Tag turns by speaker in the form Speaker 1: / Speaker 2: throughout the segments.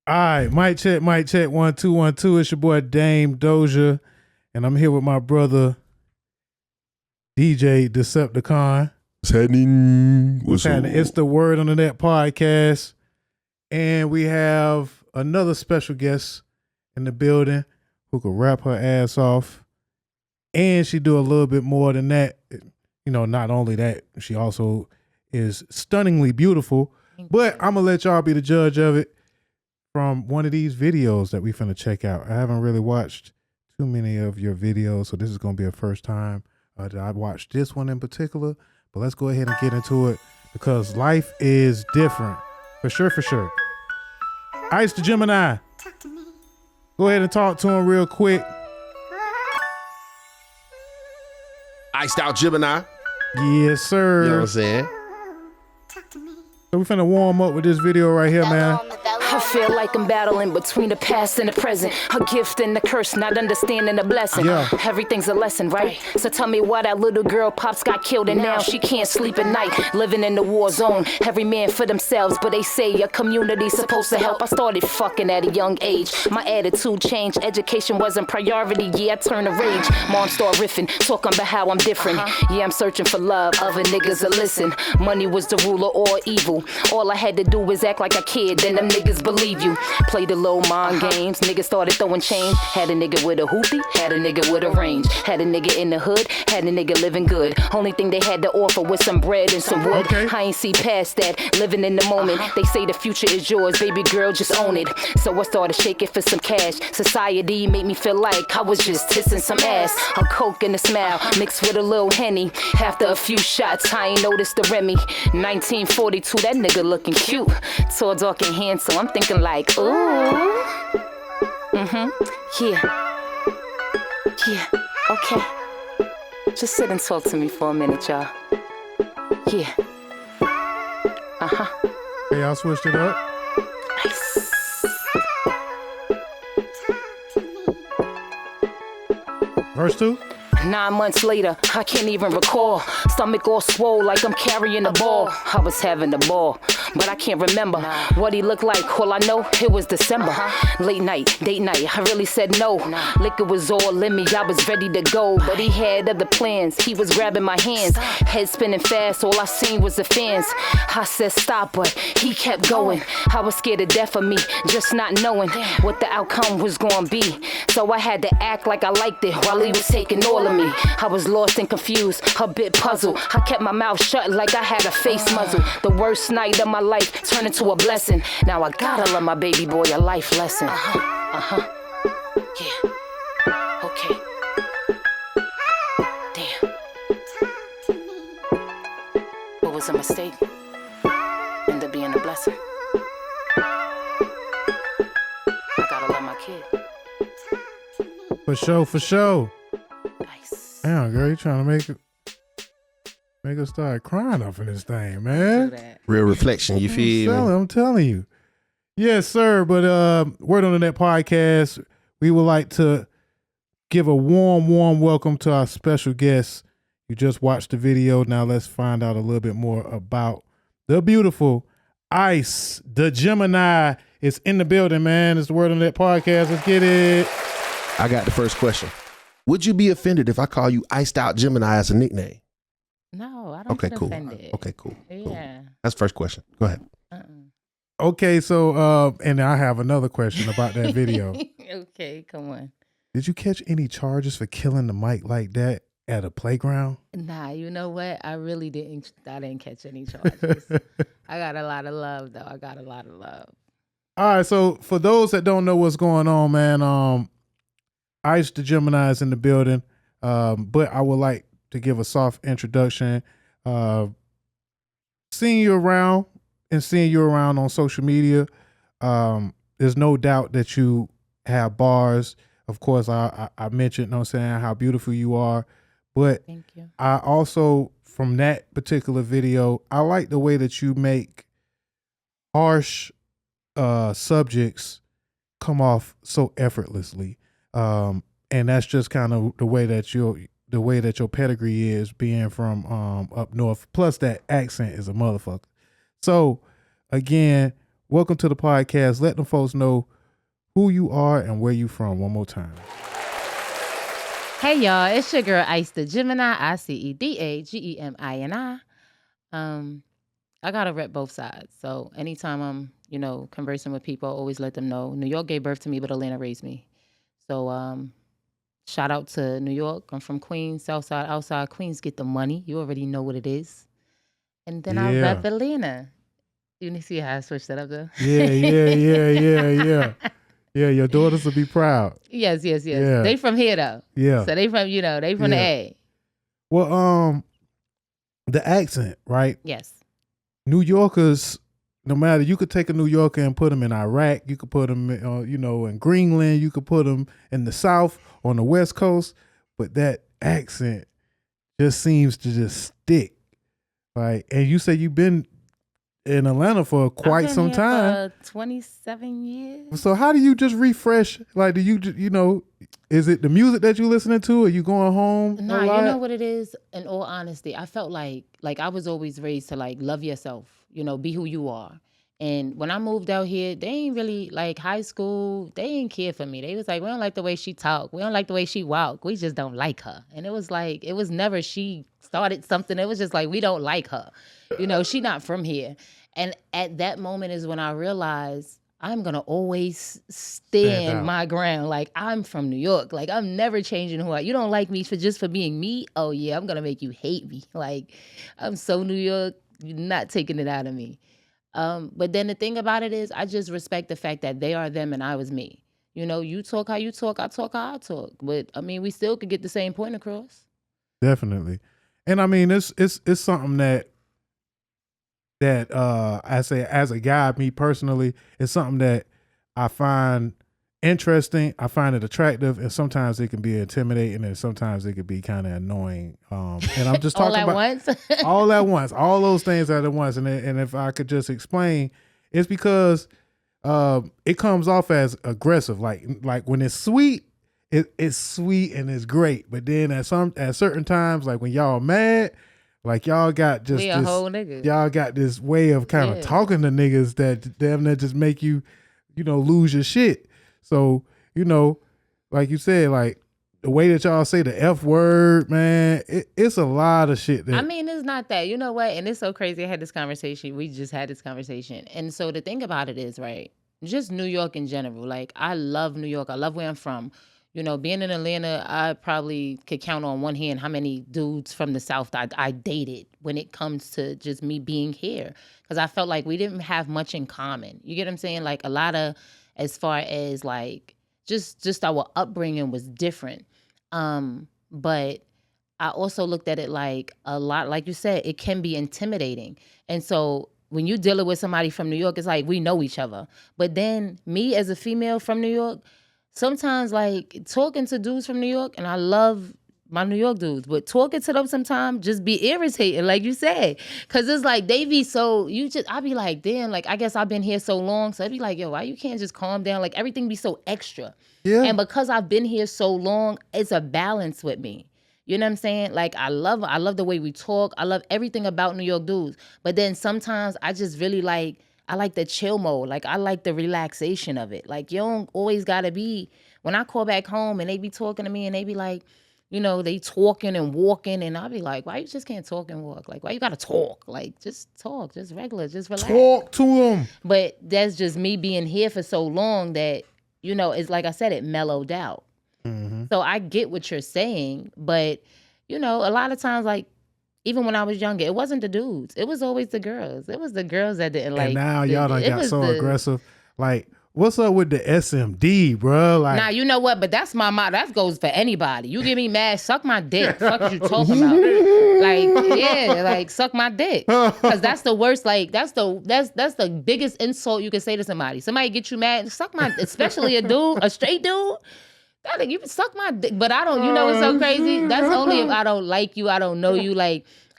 Speaker 1: All right, mic check, 1 2 1 2. It's your boy Dame Doja, and I'm here with my brother DJ Decepticon.
Speaker 2: What's happening?
Speaker 1: What's happening? It's the Word on the Net podcast, and we have another special guest in the building who could rap her ass off, and she do a little bit more than that. You know, not only that, she also is stunningly beautiful. But I'm gonna let y'all be the judge of it from one of these videos that we finna check out. I haven't really watched too many of your videos, so this is gonna be a first time that I watched this one in particular. But let's go ahead and get into it because life is different. For sure, for sure. Ice the Gemini. Go ahead and talk to him real quick.
Speaker 2: Iced out Gemini.
Speaker 1: Yes, sir.
Speaker 2: You know what I'm saying?
Speaker 1: So we finna warm up with this video right here, man.
Speaker 3: I feel like I'm battling between the past and the present. A gift and a curse, not understanding the blessing.
Speaker 1: Yeah.
Speaker 3: Everything's a lesson, right? So tell me why that little girl Pops got killed and now she can't sleep at night. Living in the war zone, every man for themselves. But they say a community's supposed to help. I started fucking at a young age. My attitude changed, education wasn't priority. Yeah, I turned to rage. Mom started riffing, talking about how I'm different. Yeah, I'm searching for love, other niggas will listen. Money was the ruler or evil. All I had to do was act like a kid, then them niggas believe you. Played the little mind games, niggas started throwing change. Had a nigga with a hoopty, had a nigga with a range. Had a nigga in the hood, had a nigga living good. Only thing they had to offer was some bread and some wood.
Speaker 1: Okay.
Speaker 3: I ain't see past that, living in the moment. They say the future is yours, baby girl, just own it. So I started shaking for some cash. Society made me feel like I was just tissing some ass. A coke and a smile, mixed with a little Henny. After a few shots, I ain't noticed the Remy. 1942, that nigga looking cute. Tall, dark, and handsome. I'm thinking like, ooh. Yeah. Yeah. Okay. Just sit and talk to me for a minute, y'all. Yeah.
Speaker 1: Hey, y'all switched it up.
Speaker 3: Nice.
Speaker 1: Verse 2.
Speaker 3: 9 months later, I can't even recall. Stomach all swole like I'm carrying a ball. I was having a ball, but I can't remember what he looked like. All I know, it was December. Late night, date night, I really said no. Liquor was all in me, I was ready to go. But he had other plans, he was grabbing my hands. Head spinning fast, all I seen was the fans. I said stop, but he kept going. I was scared to death of me, just not knowing what the outcome was gonna be. So I had to act like I liked it while he was taking all of me. I was lost and confused, a bit puzzled. I kept my mouth shut like I had a face muzzle. The worst night of my life turned into a blessing. Now I gotta love my baby boy, a life lesson. Yeah. Okay. Damn. What was a mistake? Ended up being a blessing. I gotta love my kid.
Speaker 1: For sure, for sure.
Speaker 3: Nice.
Speaker 1: Damn, girl, you trying to make us start crying up in this thing, man.
Speaker 2: Real reflection, you feel me?
Speaker 1: I'm telling you. Yes, sir. But Word on the Net podcast, we would like to give a warm welcome to our special guest. You just watched the video. Now let's find out a little bit more about the beautiful Ice the Gemini. Is in the building, man. It's the Word on the Net podcast. Let's get it.
Speaker 2: I got the first question. Would you be offended if I call you Iced Out Gemini as a nickname?
Speaker 4: No, I don't get offended.
Speaker 2: Okay, cool.
Speaker 4: Yeah.
Speaker 2: Cool. That's the first question. Go ahead.
Speaker 1: Okay, so and I have another question about that video.
Speaker 4: Okay, come on.
Speaker 1: Did you catch any charges for killing the mic like that at a playground?
Speaker 4: Nah, you know what? I really didn't. I didn't catch any charges. I got a lot of love, though. I got a lot of love.
Speaker 1: All right, so for those that don't know what's going on, man, Ice the Gemini is in the building, but I would like to give a soft introduction. Seeing you around on social media, there's no doubt that you have bars. Of course, I mentioned, you know what I'm saying, how beautiful you are, but
Speaker 4: Thank you.
Speaker 1: I also, from that particular video, I like the way that you make harsh subjects come off so effortlessly. And that's just kind of the way that your pedigree is, being from up north. Plus that accent is a motherfucker. So again, welcome to the podcast. Let them folks know who you are and where you from one more time.
Speaker 4: Hey y'all, it's your girl Ice the Gemini, ICEDAGEMINI. I gotta rep both sides. So anytime I'm, conversing with people, I always let them know New York gave birth to me, but Atlanta raised me. So shout out to New York. I'm from Queens, Southside, outside. Queens get the money. You already know what it is. And then I rep Atlanta. You see how I switched that up though?
Speaker 1: Yeah. Yeah, your daughters will be proud.
Speaker 4: Yes. Yeah. They from here though.
Speaker 1: Yeah.
Speaker 4: So they from, they from the A.
Speaker 1: Well, the accent, right?
Speaker 4: Yes.
Speaker 1: New Yorkers, no matter, you could take a New Yorker and put them in Iraq, you could put them, in Greenland, you could put them in the South, on the West Coast, but that accent just seems to just stick. Like, and you say you've been in Atlanta for quite some time.
Speaker 4: For 27 years.
Speaker 1: So how do you just refresh? Like, do you, is it the music that you listening to? Are you going home?
Speaker 4: Nah, you know what it is? In all honesty, I felt like I was always raised to love yourself, be who you are. And when I moved out here, they ain't really high school. They ain't care for me. They was like, we don't like the way she talk. We don't like the way she walk. We just don't like her. And it was it was never she started something. It was just we don't like her. She not from here. And at that moment is when I realized I'm going to always stand my ground. I'm from New York. I'm never changing who you don't like me for being me. Oh yeah, I'm going to make you hate me. I'm so New York, you're not taking it out of me. But then the thing about it is I just respect the fact that they are them and I was me. You talk how you talk, I talk how I talk. But I mean, we still could get the same point across.
Speaker 1: Definitely. And I mean, it's something that I say as a guy, me personally, it's something that I find interesting. I find it attractive, and sometimes it can be intimidating, and sometimes it can be kind of annoying. And I'm just talking
Speaker 4: all
Speaker 1: about all at once, all those things at once. And if I could just explain, it's because it comes off as aggressive. Like when it's sweet, it's sweet and it's great. But then at certain times, like when y'all mad. Y'all got just
Speaker 4: we a whole nigga.
Speaker 1: Y'all got this way of kind of talking to niggas that damn near just make you, lose your shit. So, like you said, the way that y'all say the F word, man, it's a lot of shit.
Speaker 4: I mean, it's not that. You know what? And it's so crazy. I had this conversation. We just had this conversation. And so the thing about it is, right, just New York in general. I love New York. I love where I'm from. Being in Atlanta, I probably could count on one hand how many dudes from the South I dated when it comes to just me being here. Because I felt like we didn't have much in common. You get what I'm saying? A lot of, as far as just our upbringing was different. But I also looked at it a lot, like you said, it can be intimidating. And so when you're dealing with somebody from New York, it's we know each other. But then me as a female from New York, sometimes talking to dudes from New York, and I love my New York dudes, but talking to them sometimes just be irritating, like you said. Cause it's they be so, I be damn, I guess I've been here so long. So I'd be yo, why you can't just calm down? Everything be so extra. Yeah. And because I've been here so long, it's a balance with me. You know what I'm saying? I love the way we talk. I love everything about New York dudes. But then sometimes I just really I like the chill mode. I like the relaxation of it. You don't always gotta be, when I call back home and they be talking to me and they be they talking and walking, and I'll be why you just can't talk and walk? Why you gotta talk? Just talk, just regular, just relax.
Speaker 1: Talk to them.
Speaker 4: But that's just me being here for so long that, it's like I said, it mellowed out. Mm-hmm. So I get what you're saying, but, a lot of times, even when I was younger, it wasn't the dudes. It was always the girls. It was the girls that didn't
Speaker 1: and now y'all done got so aggressive. What's up with the SMD, bro?
Speaker 4: Nah, you know what? But that's my motto. That goes for anybody. You get me mad, suck my dick. Fuck what you talking about? Suck my dick. Because that's the worst. That's the biggest insult you can say to somebody. Somebody get you mad, suck my, especially a dude, a straight dude. You can suck my dick, but I don't. You know what's so crazy? That's only if I don't like you, I don't know you.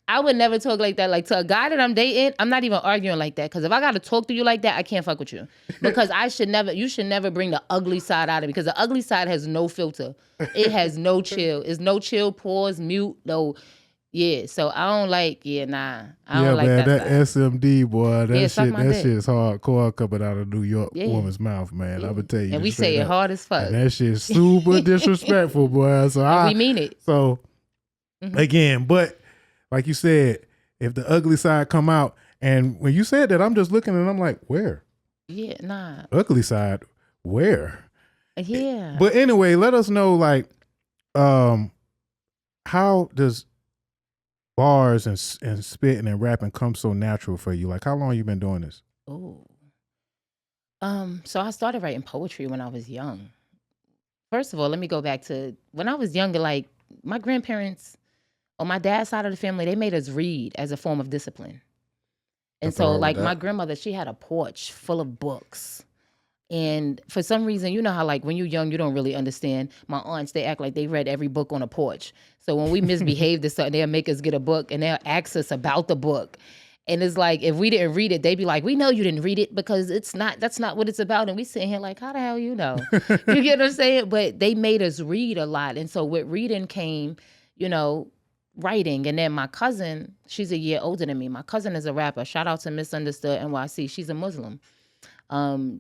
Speaker 4: I would never talk like that. To a guy that I'm dating, I'm not even arguing like that. Because if I got to talk to you like that, I can't fuck with you. Because you should never bring the ugly side out of it. Because the ugly side has no filter. It has no chill. It's no chill, pause, mute, no. Yeah, so I don't like. Yeah, nah, I
Speaker 1: Yeah,
Speaker 4: don't like
Speaker 1: man,
Speaker 4: that.
Speaker 1: that SMD boy,
Speaker 4: Yeah,
Speaker 1: that
Speaker 4: suck
Speaker 1: shit,
Speaker 4: my
Speaker 1: that
Speaker 4: dick.
Speaker 1: shit is hardcore coming out of New York
Speaker 4: Yeah.
Speaker 1: woman's mouth, man.
Speaker 4: Yeah.
Speaker 1: I'm gonna tell you,
Speaker 4: And we
Speaker 1: straight
Speaker 4: say it
Speaker 1: up.
Speaker 4: hard as fuck.
Speaker 1: And that shit's super disrespectful, boy. So
Speaker 4: And we mean it.
Speaker 1: So
Speaker 4: Mhm.
Speaker 1: again, but like you said, if the ugly side come out, and when you said that, I'm just looking and I'm like, where?
Speaker 4: Yeah, nah.
Speaker 1: Ugly side, where?
Speaker 4: Yeah.
Speaker 1: But anyway, let us know, like, how does bars and spitting and rapping come so natural for you? Like, how long you been doing this?
Speaker 4: Ooh. So I started writing poetry when I was young. First of all, let me go back to when I was younger. Like my grandparents, on my dad's side of the family, they made us read as a form of discipline. And
Speaker 2: Nothing
Speaker 4: so,
Speaker 2: wrong with
Speaker 4: like my
Speaker 2: that.
Speaker 4: grandmother, she had a porch full of books. And for some reason, you know how like when you're young, you don't really understand. My aunts, they act like they read every book on a porch. So when we misbehaved or something, they'll make us get a book and they'll ask us about the book. And it's like if we didn't read it, they'd be like, "We know you didn't read it because that's not what it's about." And we sitting here like, "How the hell you know?" You get what I'm saying? But they made us read a lot, and so with reading came, writing. And then my cousin, she's a year older than me. My cousin is a rapper. Shout out to Misunderstood NYC. She's a Muslim.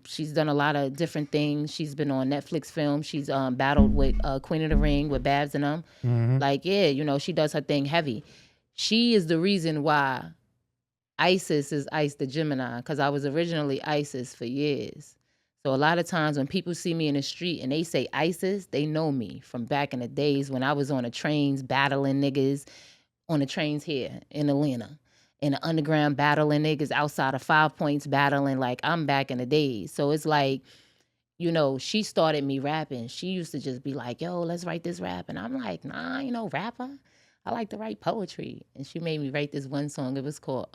Speaker 4: She's done a lot of different things. She's been on Netflix films. She's battled with Queen of the Ring with Babs and them. Like, yeah, she does her thing heavy. She is the reason why Isis is Ice the Gemini, because I was originally Isis for years. So a lot of times when people see me in the street and they say Isis, they know me from back in the days when I was on the trains battling niggas on the trains here in Atlanta. In the underground battling niggas outside of 5 Points battling, like I'm back in the days. So it's like, she started me rapping. She used to just be like, yo, let's write this rap. And I'm like, nah, rapper. I like to write poetry. And she made me write this one song. It was called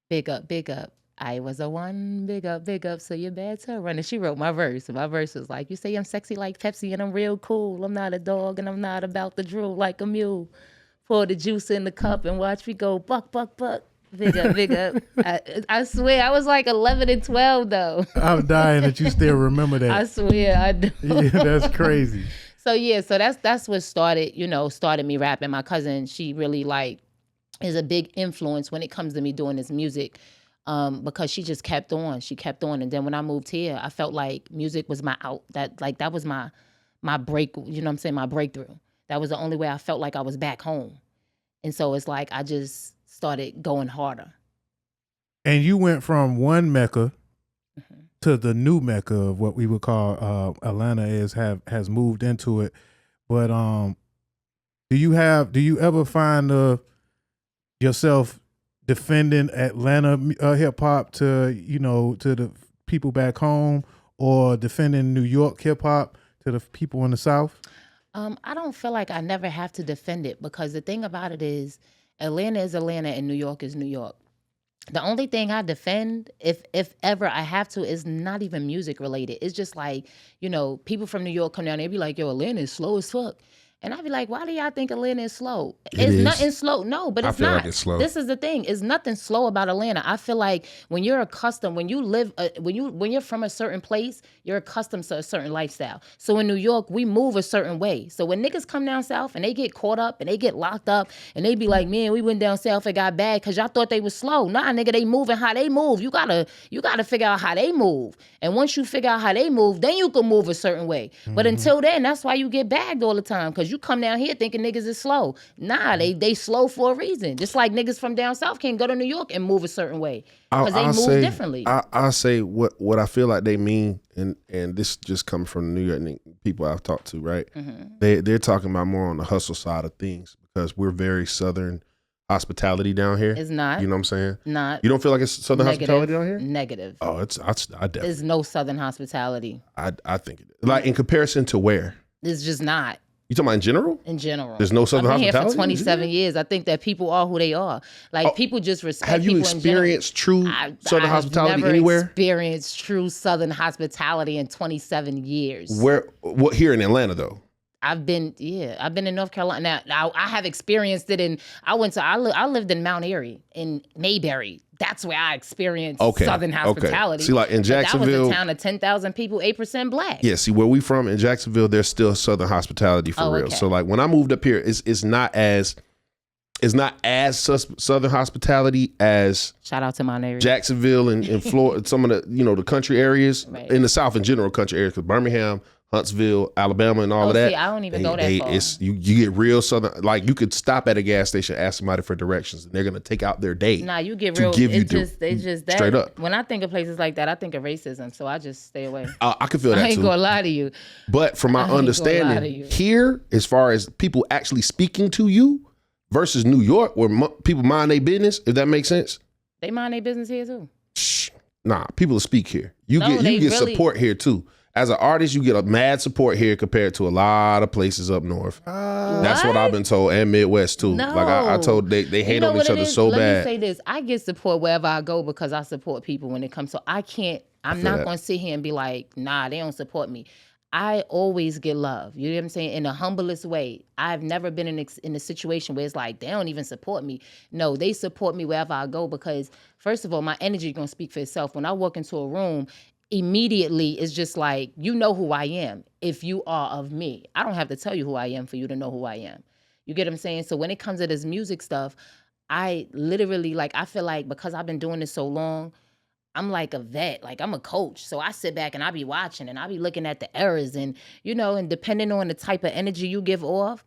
Speaker 4: Big Up, Big Up. I was a one, big up, so you better run. And she wrote my verse. And my verse was like, you say I'm sexy like Pepsi and I'm real cool. I'm not a dog and I'm not about to drool like a mule. Pour the juice in the cup and watch me go buck, buck, buck. Big up, big up. I swear, I was like 11 and 12 though.
Speaker 1: I'm dying that you still remember that.
Speaker 4: I swear, I do.
Speaker 1: Yeah, that's crazy.
Speaker 4: So yeah, so that's what started me rapping. My cousin, she really is a big influence when it comes to me doing this music. Because she just kept on. She kept on. And then when I moved here, I felt like music was my that was my break, my breakthrough. That was the only way I felt like I was back home. And so it's like I just started going harder.
Speaker 1: And you went from one Mecca to the new Mecca of what we would call Atlanta has moved into it. But do you ever find yourself defending Atlanta hip hop to the people back home, or defending New York hip hop to the people in the South?
Speaker 4: I don't feel like I never have to defend it, because the thing about it is Atlanta is Atlanta and New York is New York. The only thing I defend, if ever I have to, is not even music related. It's just like, people from New York come down, they be like, yo, Atlanta is slow as fuck. And I'd be like, why do y'all think Atlanta is slow? It's nothing slow. No, but
Speaker 2: I
Speaker 4: it's
Speaker 2: feel
Speaker 4: not.
Speaker 2: like it's slow.
Speaker 4: This is the thing. It's nothing slow about Atlanta. I feel like when you're accustomed, when you live, when you're from a certain place, you're accustomed to a certain lifestyle. So in New York, we move a certain way. So when niggas come down south and they get caught up and they get locked up and they be like, man, we went down south and got bad because y'all thought they was slow. Nah, nigga, they moving how they move. You gotta figure out how they move. And once you figure out how they move, then you can move a certain way. But until then, that's why you get bagged all the time, because you come down here thinking niggas is slow. Nah, they slow for a reason. Just like niggas from down south can't go to New York and move a certain way because they move differently.
Speaker 2: I say what I feel like they mean, and this just comes from the New York people I've talked to, right? Mm-hmm. They're talking about more on the hustle side of things, because we're very Southern hospitality down here.
Speaker 4: It's not.
Speaker 2: You know what I'm saying?
Speaker 4: Not.
Speaker 2: You don't feel like it's Southern hospitality down here?
Speaker 4: Negative.
Speaker 2: Oh, I definitely.
Speaker 4: There's no Southern hospitality.
Speaker 2: I think it is. Like in comparison to where?
Speaker 4: It's just not.
Speaker 2: You talking about in general?
Speaker 4: In general.
Speaker 2: There's no Southern
Speaker 4: hospitality? I've been
Speaker 2: hospitality?
Speaker 4: here for 27 years. I think that people are who they are. Like, people just respect
Speaker 2: have you
Speaker 4: people
Speaker 2: experienced true Southern hospitality
Speaker 4: I've
Speaker 2: anywhere?
Speaker 4: never experienced true Southern hospitality in 27 years.
Speaker 2: What here in Atlanta though?
Speaker 4: I've been in North Carolina. Now, I have experienced it I lived in Mount Airy, in Mayberry. That's where I experienced Southern hospitality.
Speaker 2: See, like in Jacksonville,
Speaker 4: that was a town of 10,000 people, 8% black.
Speaker 2: Yeah, see where we from in Jacksonville, there's still Southern hospitality for real.
Speaker 4: Okay.
Speaker 2: So like when I moved up here, it's not as is not as Southern hospitality as
Speaker 4: Shout out to my neighbors.
Speaker 2: Jacksonville and Florida, some of the, the country areas in the South in general, country areas, because Birmingham, Huntsville, Alabama, and all of that.
Speaker 4: See, I don't even go that far.
Speaker 2: You get real Southern. Like, you could stop at a gas station, ask somebody for directions, and they're gonna take out their day.
Speaker 4: Nah, you get
Speaker 2: to
Speaker 4: real.
Speaker 2: give you
Speaker 4: that,
Speaker 2: straight up.
Speaker 4: When I think of places like that, I think of racism, so I just stay away.
Speaker 2: I can feel that
Speaker 4: I ain't
Speaker 2: too.
Speaker 4: gonna lie to you.
Speaker 2: But from my
Speaker 4: I ain't gonna lie to
Speaker 2: understanding
Speaker 4: you.
Speaker 2: here, as far as people actually speaking to you versus New York, where people mind their business, if that makes sense.
Speaker 4: They mind their business here too.
Speaker 2: Nah, people speak here. You
Speaker 4: No,
Speaker 2: get
Speaker 4: they really-
Speaker 2: support here too. As an artist, you get a mad support here compared to a lot of places up north. That's what I've been told, and Midwest too.
Speaker 4: No.
Speaker 2: Like I told, they hate on
Speaker 4: what
Speaker 2: each
Speaker 4: it
Speaker 2: other
Speaker 4: is?
Speaker 2: so
Speaker 4: Let
Speaker 2: bad.
Speaker 4: me say this: I get support wherever I go because I support people when it comes. So I can't. I'm
Speaker 2: feel
Speaker 4: not
Speaker 2: that.
Speaker 4: gonna sit here and be like, nah, they don't support me. I always get love. You know what I'm saying? In the humblest way. I've never been in a situation where it's like they don't even support me. No, they support me wherever I go because first of all, my energy is gonna speak for itself. When I walk into a room, immediately it's just like, you know who I am if you are of me. I don't have to tell you who I am for you to know who I am. You get what I'm saying? So when it comes to this music stuff, I literally, like, I feel like because I've been doing this so long, I'm like a vet, like I'm a coach. So I sit back and I be watching and I be looking at the errors and, and depending on the type of energy you give off,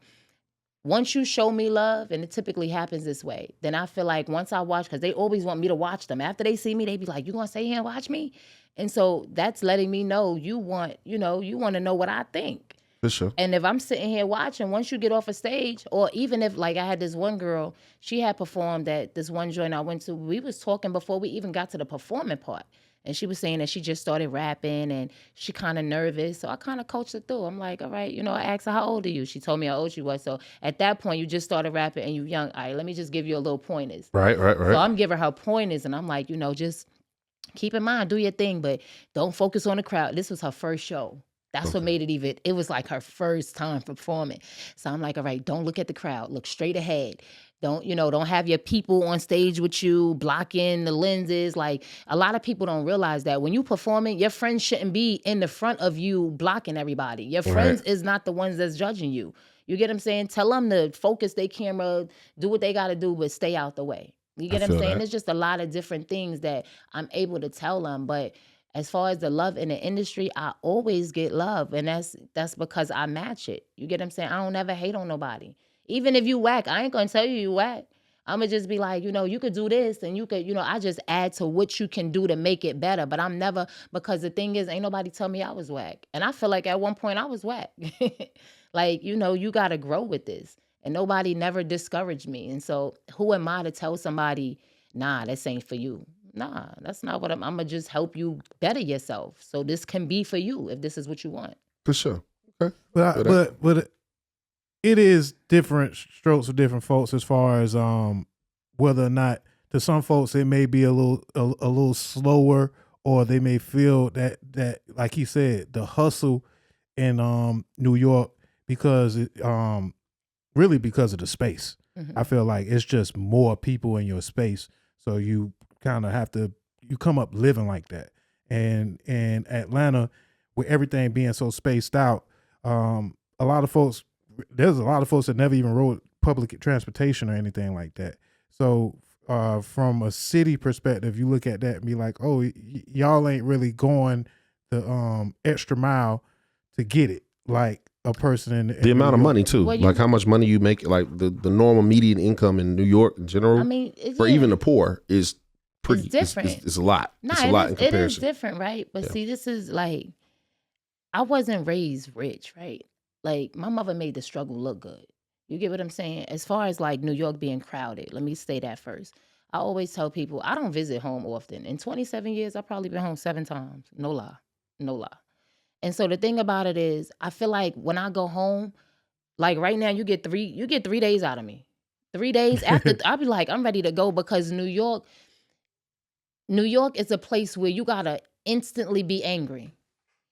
Speaker 4: once you show me love, and it typically happens this way, then I feel like once I watch, because they always want me to watch them. After they see me, they be like, you gonna stay here and watch me? And so that's letting me know you want to know what I think.
Speaker 2: For sure.
Speaker 4: And if I'm sitting here watching, once you get off a stage, or even if, like, I had this one girl, she had performed at this one joint I went to, we was talking before we even got to the performing part. And she was saying that she just started rapping and she kind of nervous. So I kind of coached her through. I'm like, all right, I asked her, how old are you? She told me how old she was. So at that point, you just started rapping and you young. All right, let me just give you a little pointers.
Speaker 2: Right.
Speaker 4: So I'm giving her pointers and I'm like, just keep in mind, do your thing, but don't focus on the crowd. This was her first show. That's what made it was like her first time performing. So I'm like, all right, don't look at the crowd. Look straight ahead. Don't have your people on stage with you, blocking the lenses. Like, a lot of people don't realize that when you performing, your friends shouldn't be in the front of you blocking everybody. Your friends is not the ones that's judging you. You get what I'm saying? Tell them to focus their camera, do what they got to do, but stay out the way. You get what I'm saying? It's just a lot of different things that I'm able to tell them. But as far as the love in the industry, I always get love. And that's because I match it. You get what I'm saying? I don't ever hate on nobody. Even if you whack, I ain't going to tell you whack. I'm going to just be like, you could do this and you could, I just add to what you can do to make it better. But I'm never, because the thing is, ain't nobody tell me I was whack. And I feel like at one point I was whack. Like, you got to grow with this. And nobody never discouraged me. And so who am I to tell somebody, nah, this ain't for you? Nah, that's not what I'm going to just help you better yourself. So this can be for you if this is what you want.
Speaker 2: For sure. Okay.
Speaker 1: But it is different strokes for different folks as far as whether or not, to some folks it may be a little slower, or they may feel that like he said, the hustle in New York, because really because of the space. Mm-hmm. I feel like it's just more people in your space, so you kind of you come up living like that. And in Atlanta, with everything being so spaced out, there's a lot of folks that never even rode public transportation or anything like that. So from a city perspective, you look at that and be like, oh, y'all ain't really going the extra mile to get it, like a person in
Speaker 2: the amount of money too,
Speaker 4: well,
Speaker 2: like how much money you make, like the normal median income in New York in general, for even the poor is pretty
Speaker 4: different.
Speaker 2: It's a lot.
Speaker 4: Nah,
Speaker 2: it's a lot in comparison.
Speaker 4: It is different, right? But see, this is like, I wasn't raised rich, right? Like, my mother made the struggle look good. You get what I'm saying? As far as like New York being crowded, let me say that first. I always tell people I don't visit home often. In 27 years, I've probably been home 7 times. No lie. And so the thing about it is, I feel like when I go home, like right now, you get 3 days out of me. 3 days after, I'll be like, I'm ready to go, because New York is a place where you gotta instantly be angry.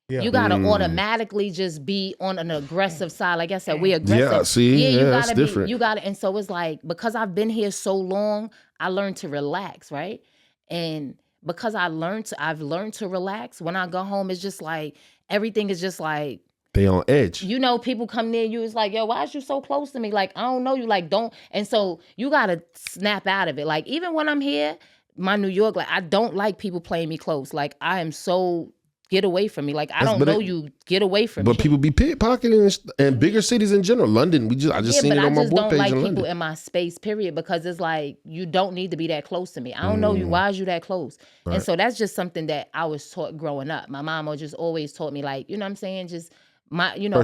Speaker 4: Yeah. You gotta automatically just be on an aggressive side. Like I said, we're aggressive.
Speaker 2: Yeah, see,
Speaker 4: you gotta
Speaker 2: it's different.
Speaker 4: And so it's like, because I've been here so long, I learned to relax, right? And because I've learned to relax, when I go home, it's just like, everything is just like
Speaker 2: They on edge.
Speaker 4: You know, people come near you, it's like, yo, why is you so close to me? Like, I don't know you, like, don't. And so you gotta snap out of it. Like, even when I'm here, my New York, like, I don't like people playing me close. Like, I am so, get away from me. Like, I don't know you, get away from me.
Speaker 2: But people be pickpocketing and bigger cities in general. London, I just seen it on my board page in London.
Speaker 4: I just don't like people in my space, period, because it's like, you don't need to be that close to me. I don't know you, why is you that close? Right. And so that's just something that I was taught growing up. My mama just always taught me, like, you know what I'm saying? Just, mind your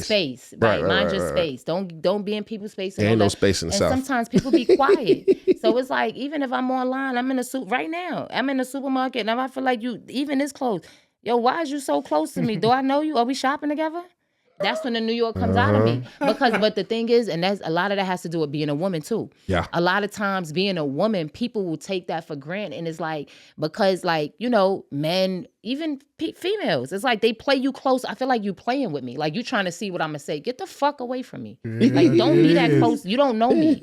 Speaker 4: space, right? Mind your space. Don't be in people's space.
Speaker 2: There ain't no space in the South.
Speaker 4: Sometimes people be quiet. So it's like, even if I'm online, I'm in a right now. I'm in the supermarket, and if I feel like you even this close, yo, why is you so close to me? Do I know you? Are we shopping together? That's when the New York comes out of me. But the thing is, and that's a lot of that has to do with being a woman too.
Speaker 2: Yeah.
Speaker 4: A lot of times being a woman, people will take that for granted. And it's like, because like, you know, men, even females, it's like they play you close. I feel like you playing with me. Like you trying to see what I'm going to say. Get the fuck away from me. Like, don't be that close. You don't know me.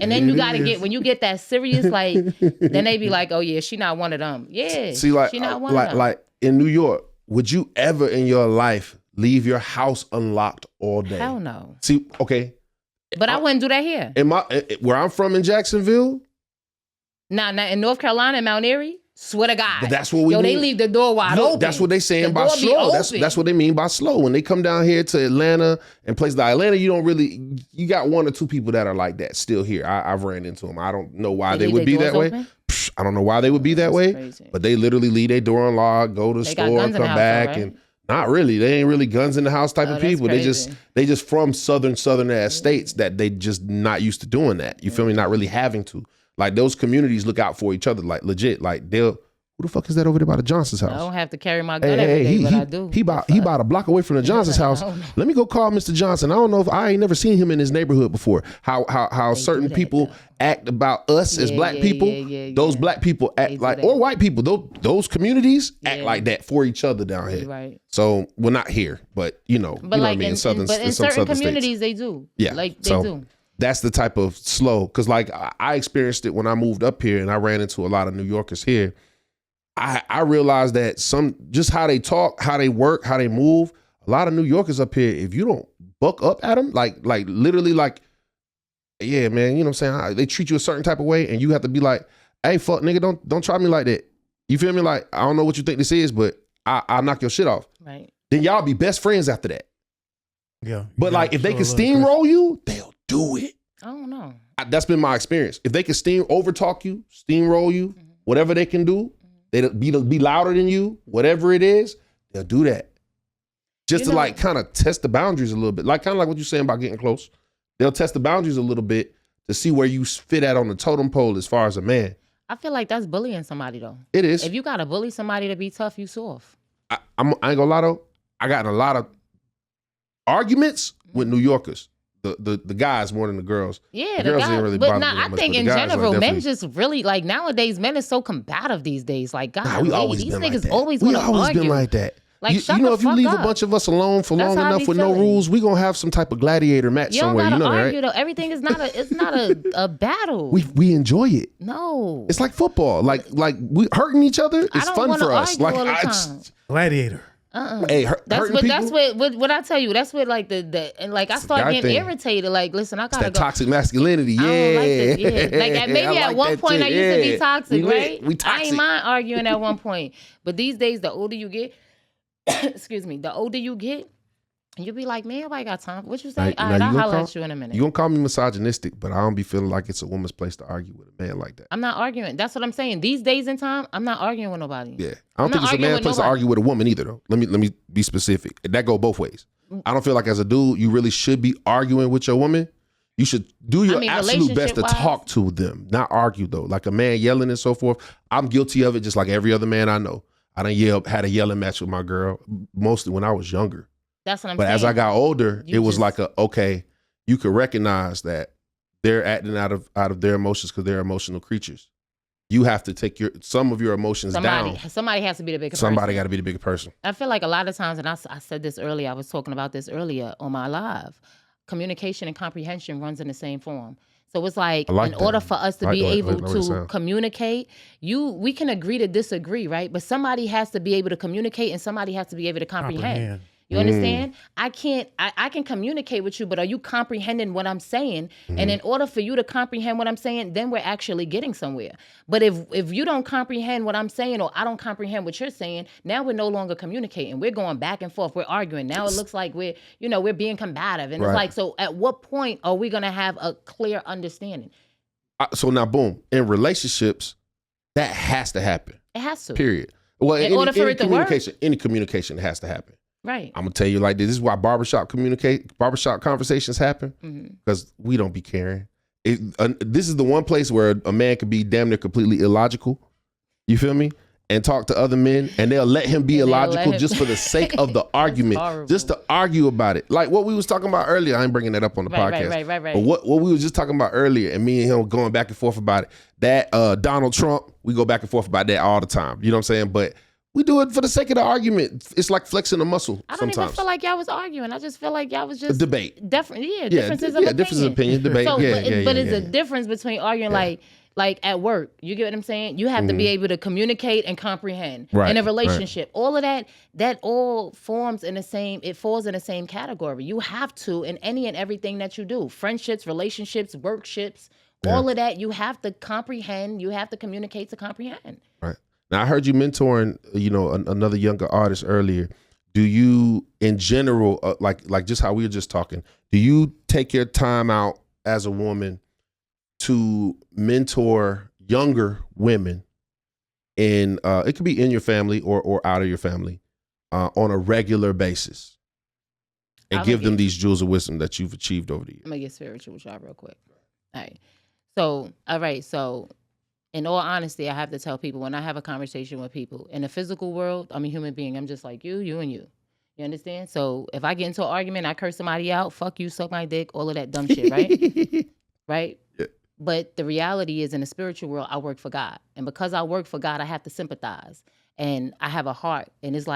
Speaker 4: And then you got to when you get that serious, like, then they be like, oh yeah, she not one of them. Yeah.
Speaker 2: See, like,
Speaker 4: she not one of them.
Speaker 2: Like in New York, would you ever in your life leave your house unlocked all day?
Speaker 4: Hell no.
Speaker 2: See, okay.
Speaker 4: But I wouldn't do that here.
Speaker 2: Where I'm from in Jacksonville?
Speaker 4: Nah, in North Carolina, in Mount Airy, swear to God.
Speaker 2: But that's what we mean.
Speaker 4: They leave the door wide open.
Speaker 2: That's what they saying by slow. That's what they mean by slow. When they come down here to Atlanta and places like Atlanta, you got one or two people that are like that still here. I've ran into them. I don't know why they would be that way. I don't know why they would be that way. Crazy. But they literally leave their door unlocked, go to the store, come back, and not really. They ain't really guns in the house type of people. Crazy. They just from southern ass states that they just not used to doing that. You feel me? Not really having to. Like those communities look out for each other, like legit. Like who the fuck is that over there by the Johnson's house?
Speaker 4: I don't have to carry my gun every day, but I do.
Speaker 2: He about a block away from the Johnson's house. Let me go call Mr. Johnson. I don't know if I ain't never seen him in his neighborhood before. How certain people act about us as black people. Those black people act like, or white people. Those communities act like that for each other down here.
Speaker 4: Right.
Speaker 2: So we're not here, but you know what I mean. In certain
Speaker 4: communities, they do.
Speaker 2: Yeah,
Speaker 4: like they do.
Speaker 2: That's the type of slow, because like I experienced it when I moved up here, and I ran into a lot of New Yorkers here. I realized that just how they talk, how they work, how they move, a lot of New Yorkers up here, if you don't buck up at them, like literally like, yeah, man, you know what I'm saying? They treat you a certain type of way, and you have to be like, hey, fuck, nigga, don't try me like that. You feel me? Like, I don't know what you think this is, but I'll knock your shit off.
Speaker 4: Right.
Speaker 2: Then y'all be best friends after that.
Speaker 1: Yeah.
Speaker 2: But like, if they can steamroll you, they'll do it.
Speaker 4: I don't know.
Speaker 2: That's been my experience. If they can overtalk you, steamroll you, whatever they can do, they'll be louder than you, whatever it is, they'll do that. Just to like kind of test the boundaries a little bit. Like kind of like what you're saying about getting close. They'll test the boundaries a little bit to see where you fit at on the totem pole as far as a man.
Speaker 4: I feel like that's bullying somebody though.
Speaker 2: It is.
Speaker 4: If you gotta bully somebody to be tough, you soft.
Speaker 2: I ain't gonna lie though. I got in a lot of arguments with New Yorkers. The guys more than the girls.
Speaker 4: Yeah,
Speaker 2: the girls ain't really bother me that
Speaker 4: I
Speaker 2: much,
Speaker 4: think
Speaker 2: but
Speaker 4: in
Speaker 2: the guys
Speaker 4: general,
Speaker 2: are
Speaker 4: men just really like nowadays. Men are so combative these days. Like God,
Speaker 2: we always
Speaker 4: these
Speaker 2: been
Speaker 4: niggas
Speaker 2: like that.
Speaker 4: always want to argue.
Speaker 2: We always been like that.
Speaker 4: Like,
Speaker 2: you know, if you leave a bunch of us alone for long enough with no rules, we gonna have some type of gladiator match somewhere. You know that, right?
Speaker 4: Though. Everything is not a battle.
Speaker 2: We enjoy it.
Speaker 4: No,
Speaker 2: it's like football. Like we hurting each other. It's fun for us. Like
Speaker 1: gladiator.
Speaker 2: Hey,
Speaker 4: that's what I tell you. That's what like and like I start getting irritated. Like, listen, I gotta
Speaker 2: that toxic masculinity. Yeah,
Speaker 4: I don't like this. Yeah. Like maybe at one point I used to be toxic, right?
Speaker 2: We toxic.
Speaker 4: I ain't mind arguing at one point, but these days the older you get, excuse me, the older you get, you be like, man, nobody got time. What you say? All right, I'll holler at you in a minute.
Speaker 2: You gonna call me misogynistic, but I don't be feeling like it's a woman's place to argue with a man like that.
Speaker 4: I'm not arguing. That's what I'm saying. These days in time, I'm not arguing with nobody.
Speaker 2: Yeah, I don't think it's a man's place to argue with a woman either, though. Let me be specific. That go both ways. I don't feel like as a dude, you really should be arguing with your woman. You should do your absolute best to talk to them, not argue though. Like a man yelling and so forth. I'm guilty of it, just like every other man I know. I done had a yelling match with my girl, mostly when I was younger.
Speaker 4: That's what I'm saying.
Speaker 2: But as I got older, it was like okay, you could recognize that they're acting out of their emotions because they're emotional creatures. You have to take some of your emotions down.
Speaker 4: Somebody has to be the bigger person.
Speaker 2: Somebody got to be the bigger person.
Speaker 4: I feel like a lot of times, and I said this earlier, I was talking about this earlier on my live, communication and comprehension runs in the same form. So it's like in order for us to be able to communicate, we can agree to disagree, right? But somebody has to be able to communicate and somebody has to be able to comprehend. You understand? I can communicate with you, but are you comprehending what I'm saying? And in order for you to comprehend what I'm saying, then we're actually getting somewhere. But if you don't comprehend what I'm saying, or I don't comprehend what you're saying, now we're no longer communicating. We're going back and forth. We're arguing. Now it looks like we're being combative. And it's like, so at what point are we going to have a clear understanding?
Speaker 2: So now, boom, in relationships, that has to happen.
Speaker 4: It has to.
Speaker 2: Period. Well,
Speaker 4: in order for it to work,
Speaker 2: any communication has to happen.
Speaker 4: Right.
Speaker 2: I'm gonna tell you like this. This is why barbershop conversations happen, because we don't be caring. This is the one place where a man could be damn near completely illogical. You feel me? And talk to other men, and they'll let him be illogical just for the sake of the argument, just to argue about it. Like what we was talking about earlier. I ain't bringing that up on the podcast.
Speaker 4: Right.
Speaker 2: But what we was just talking about earlier, and me and him going back and forth about it. That Donald Trump, we go back and forth about that all the time. You know what I'm saying? But we do it for the sake of the argument. It's like flexing a muscle.
Speaker 4: I don't even feel like y'all was arguing. I just feel like y'all was just
Speaker 2: a debate.
Speaker 4: Differences of opinion.
Speaker 2: Differences of opinion, debate.
Speaker 4: So, but it's a difference between arguing like at work. You get what I'm saying? You have to be able to communicate and comprehend. In a relationship, all of that all forms in the same. It falls in the same category. You have to in any and everything that you do. Friendships, relationships, workships. All of that, you have to comprehend. You have to communicate to comprehend.
Speaker 2: Right. Now, I heard you mentoring, another younger artist earlier. Do you, in general, like just how we were just talking, do you take your time out as a woman to mentor younger women in, it could be in your family or out of your family, on a regular basis, and give them these jewels of wisdom that you've achieved over the years?
Speaker 4: I'm going to get spiritual with y'all real quick. All right. So in all honesty, I have to tell people when I have a conversation with people in the physical world, I'm a human being. I'm just like you, and you. You understand? So if I get into an argument, I curse somebody out, fuck you, suck my dick, all of that dumb shit, right? Right? Yeah. But the reality is in the spiritual world, I work for God. And because I work for God, I have to sympathize. And I have a heart. And it's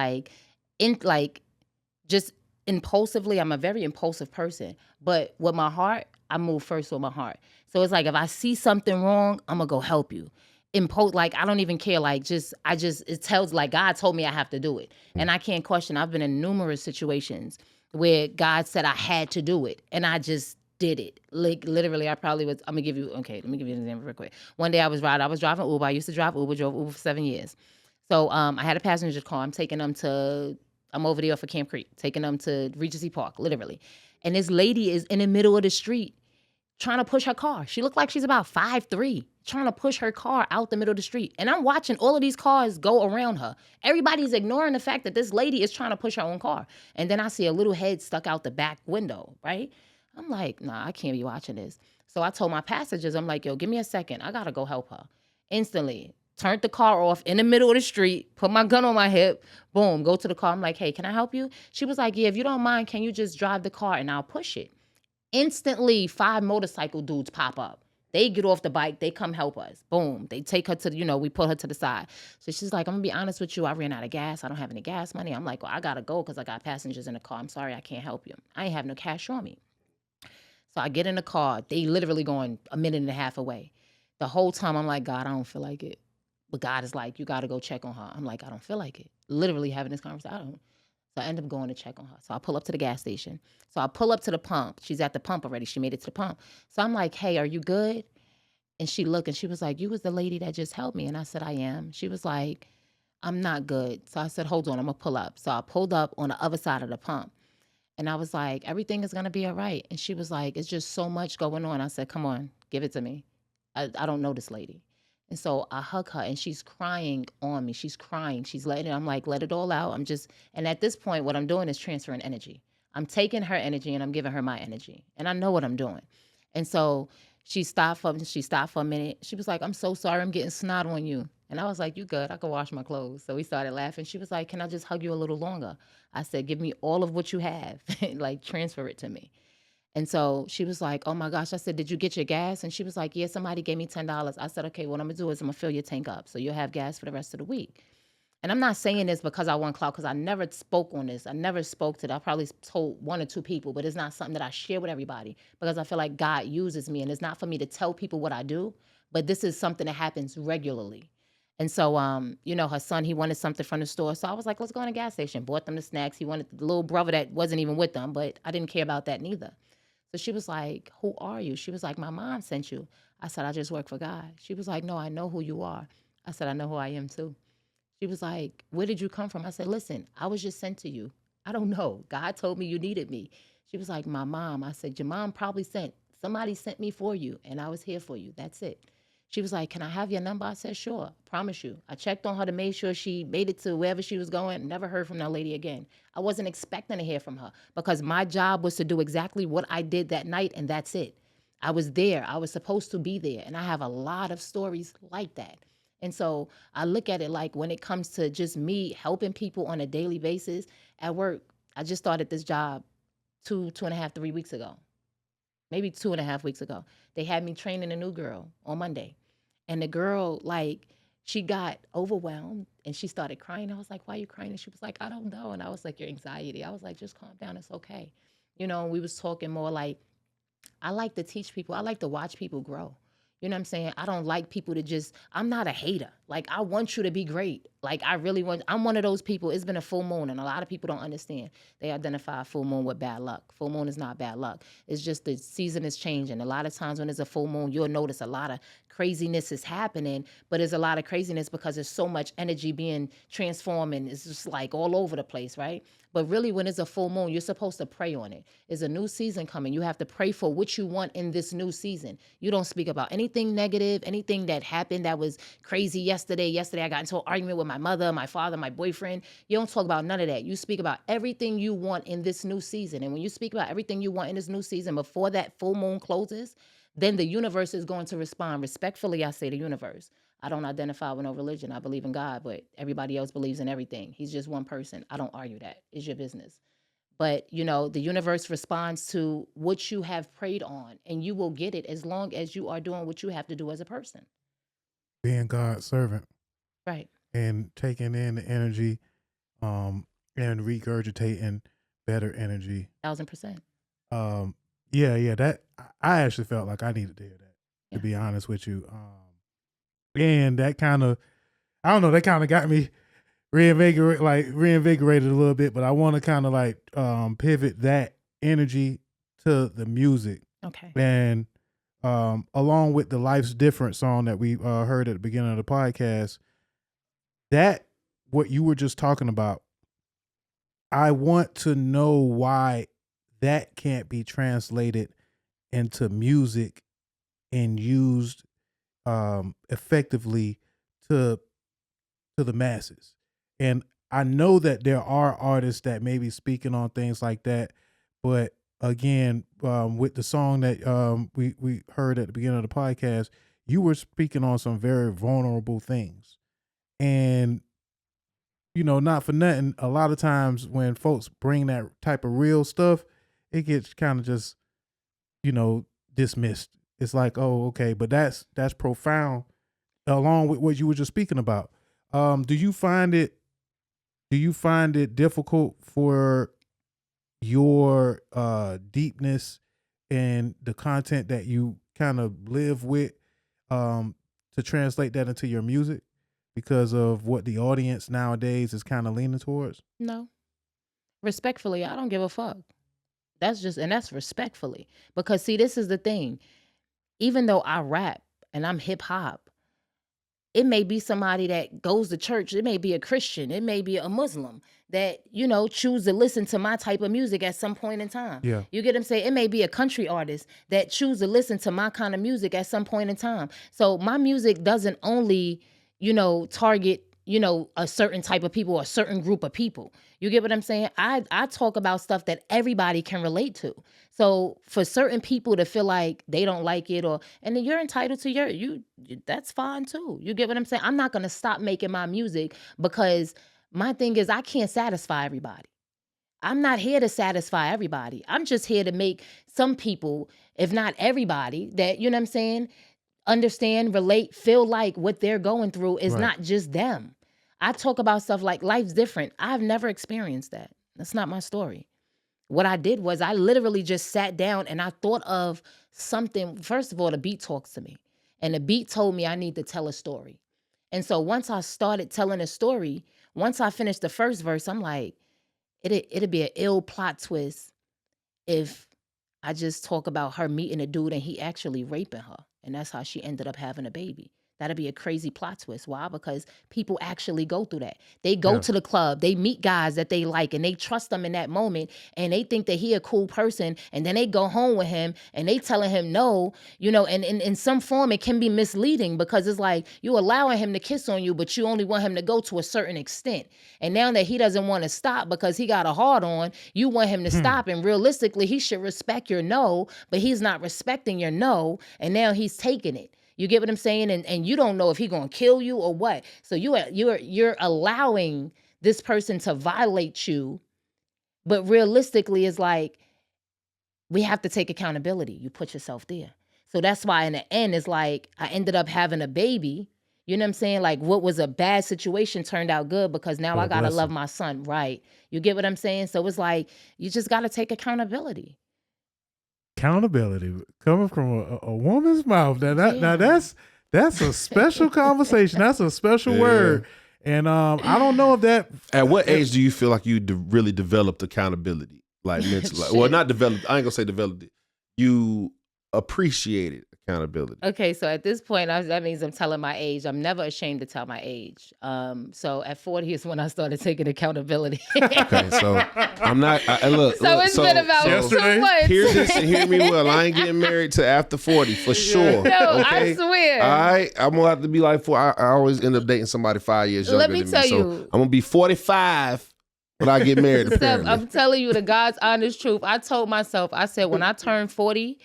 Speaker 4: just impulsively, I'm a very impulsive person. But with my heart, I move first with my heart. So it's like if I see something wrong, I'm gonna go help you. I don't even care. It tells God told me I have to do it, and I can't question. I've been in numerous situations where God said I had to do it, and I just did it. Like literally, I probably was. Let me give you an example real quick. One day I was driving Uber. I used to drive Uber. Drove Uber for 7 years. So I had a passenger car. I'm over there for Camp Creek, taking them to Regency Park, literally. And this lady is in the middle of the street trying to push her car. She looked like she's about 5'3", trying to push her car out the middle of the street. And I'm watching all of these cars go around her. Everybody's ignoring the fact that this lady is trying to push her own car. And then I see a little head stuck out the back window, right? I'm like, nah, I can't be watching this. So I told my passengers, I'm like, yo, give me a second. I got to go help her. Instantly, turned the car off in the middle of the street, put my gun on my hip, boom, go to the car. I'm like, hey, can I help you? She was like, yeah, if you don't mind, can you just drive the car and I'll push it? Instantly, 5 motorcycle dudes pop up. They get off the bike. They come help us. Boom. They take her to, we put her to the side. So she's like, I'm going to be honest with you. I ran out of gas. I don't have any gas money. I'm like, well, I got to go because I got passengers in the car. I'm sorry, I can't help you. I ain't have no cash on me. So I get in the car. They literally going a minute and a half away. The whole time I'm like, God, I don't feel like it. But God is like, you got to go check on her. I'm like, I don't feel like it. Literally having this conversation. So I end up going to check on her. So I pull up to the gas station. So I pull up to the pump. She's at the pump already. She made it to the pump. So I'm like, hey, are you good? And she looked and she was like, you was the lady that just helped me. And I said, I am. She was like, I'm not good. So I said, hold on, I'm going to pull up. So I pulled up on the other side of the pump. And I was like, everything is going to be all right. And she was like, it's just so much going on. I said, come on, give it to me. I don't know this lady. And so I hug her and she's crying on me. She's crying. She's letting it. I'm like, let it all out. And at this point, what I'm doing is transferring energy. I'm taking her energy and I'm giving her my energy. And I know what I'm doing. And so she stopped for a minute. She was like, I'm so sorry. I'm getting snot on you. And I was like, you good. I can wash my clothes. So we started laughing. She was like, can I just hug you a little longer? I said, give me all of what you have. Like, transfer it to me. And so she was like, oh my gosh. I said, did you get your gas? And she was like, yeah, somebody gave me $10. I said, okay, what I'm gonna do is I'm gonna fill your tank up so you'll have gas for the rest of the week. And I'm not saying this because I want clout, because I never spoke on this. I never spoke to that. I probably told 1 or 2 people, but it's not something that I share with everybody because I feel like God uses me. And it's not for me to tell people what I do, but this is something that happens regularly. And so, her son, he wanted something from the store. So I was like, let's go in a gas station. Bought them the snacks. He wanted the little brother that wasn't even with them, but I didn't care about that neither. So she was like, who are you? She was like, my mom sent you. I said, I just work for God. She was like, no, I know who you are. I said, I know who I am too. She was like, where did you come from? I said, listen, I was just sent to you. I don't know. God told me you needed me. She was like, my mom. I said, your mom probably somebody sent me for you, and I was here for you. That's it. She was like, can I have your number? I said, sure. Promise you. I checked on her to make sure she made it to wherever she was going. Never heard from that lady again. I wasn't expecting to hear from her because my job was to do exactly what I did that night, and that's it. I was there. I was supposed to be there. And I have a lot of stories like that. And so I look at it like when it comes to just me helping people on a daily basis at work, I just started this job 2.5, 3 weeks ago, maybe 2.5 weeks ago. They had me training a new girl on Monday. And the girl, like, she got overwhelmed and she started crying. I was like, why are you crying? And she was like, I don't know. And I was like, your anxiety. I was like, just calm down. It's okay. We was talking more like, I like to teach people. I like to watch people grow. You know what I'm saying? I don't like people to I'm not a hater. Like, I want you to be great. Like, I'm one of those people. It's been a full moon, and a lot of people don't understand. They identify a full moon with bad luck. Full moon is not bad luck. It's just the season is changing. A lot of times when there's a full moon, you'll notice a lot of craziness is happening, but there's a lot of craziness because there's so much energy being transformed, and it's just like all over the place, right? But really, when it's a full moon, you're supposed to pray on it. It's a new season coming. You have to pray for what you want in this new season. You don't speak about anything negative, anything that happened that was crazy yesterday. Yesterday, I got into an argument with my mother, my father, my boyfriend. You don't talk about none of that. You speak about everything you want in this new season. And when you speak about everything you want in this new season before that full moon closes, then the universe is going to respond. Respectfully, I say the universe. I don't identify with no religion. I believe in God, but everybody else believes in everything. He's just one person. I don't argue that. It's your business. But, the universe responds to what you have prayed on, and you will get it as long as you are doing what you have to do as a person.
Speaker 1: Being God's servant.
Speaker 4: Right.
Speaker 1: And taking in the energy and regurgitating better energy.
Speaker 4: 1,000%.
Speaker 1: Yeah, that I actually felt like I needed to hear that, to be honest with you. And that kind of, I don't know, that kind of got me reinvigorated a little bit, but I want to kind of like pivot that energy to the music.
Speaker 4: Okay.
Speaker 1: And along with the Life's Different song that we heard at the beginning of the podcast, that what you were just talking about, I want to know why that can't be translated into music and used effectively to the masses. And I know that there are artists that may be speaking on things like that, but again, with the song that we heard at the beginning of the podcast, you were speaking on some very vulnerable things. And not for nothing, a lot of times when folks bring that type of real stuff, it gets kind of just, dismissed. It's like, oh, okay, but that's profound, along with what you were just speaking about. Do you find it difficult for your deepness and the content that you kind of live with to translate that into your music because of what the audience nowadays is kind of leaning towards?
Speaker 4: No. Respectfully, I don't give a fuck. That's respectfully. Because see, this is the thing. Even though I rap and I'm hip hop, it may be somebody that goes to church. It may be a Christian. It may be a Muslim that, choose to listen to my type of music at some point in time.
Speaker 1: Yeah.
Speaker 4: You get what I'm saying? It may be a country artist that choose to listen to my kind of music at some point in time. So my music doesn't only, target, a certain type of people or a certain group of people. You get what I'm saying? I talk about stuff that everybody can relate to. So for certain people to feel like they don't like it and then you're entitled to that's fine too. You get what I'm saying? I'm not going to stop making my music because my thing is I can't satisfy everybody. I'm not here to satisfy everybody. I'm just here to make some people, if not everybody, that, you know what I'm saying, understand, relate, feel like what they're going through is not just them. I talk about stuff like life's different. I've never experienced that. That's not my story. What I did was I literally just sat down and I thought of something. First of all, the beat talks to me. And the beat told me I need to tell a story. And so once I started telling a story, once I finished the first verse, I'm like, it'd be an ill plot twist if I just talk about her meeting a dude and he actually raping her. And that's how she ended up having a baby. That'd be a crazy plot twist. Why? Because people actually go through that. They go to the club, they meet guys that they like, and they trust them in that moment, and they think that he a cool person, and then they go home with him, and they telling him no, and in some form it can be misleading because it's like you allowing him to kiss on you, but you only want him to go to a certain extent. And now that he doesn't want to stop because he got a hard on, you want him to stop, and realistically, he should respect your no, but he's not respecting your no, and now he's taking it. You get what I'm saying? And you don't know if he's gonna kill you or what. So you're allowing this person to violate you, but realistically, it's like we have to take accountability. You put yourself there. So that's why in the end, it's like I ended up having a baby. You know what I'm saying? Like what was a bad situation turned out good because now I gotta love my son, right? You get what I'm saying? So it's like you just gotta take accountability.
Speaker 1: Accountability coming from a woman's mouth. Now that's a special conversation. That's a special word. And I don't know if that.
Speaker 2: At what age do you feel like you really developed accountability, like mentally? Well, not developed. I ain't gonna say developed it. You appreciated accountability.
Speaker 4: Okay, so at this point, that means I'm telling my age. I'm never ashamed to tell my age. So at 40 is when I started taking accountability.
Speaker 2: Okay, so I'm not. Look.
Speaker 4: So it's been about 2 months.
Speaker 2: Hear this and hear me well. I ain't getting married till after 40 for sure.
Speaker 4: No,
Speaker 2: okay?
Speaker 4: I swear.
Speaker 2: All right, I'm gonna have to be like I always end up dating somebody 5 years younger
Speaker 4: Let me
Speaker 2: than
Speaker 4: tell
Speaker 2: me. So
Speaker 4: you.
Speaker 2: I'm gonna be 45 when I get married.
Speaker 4: Steph,
Speaker 2: Apparently.
Speaker 4: I'm telling you the God's honest truth. I told myself, I said when I turned 40,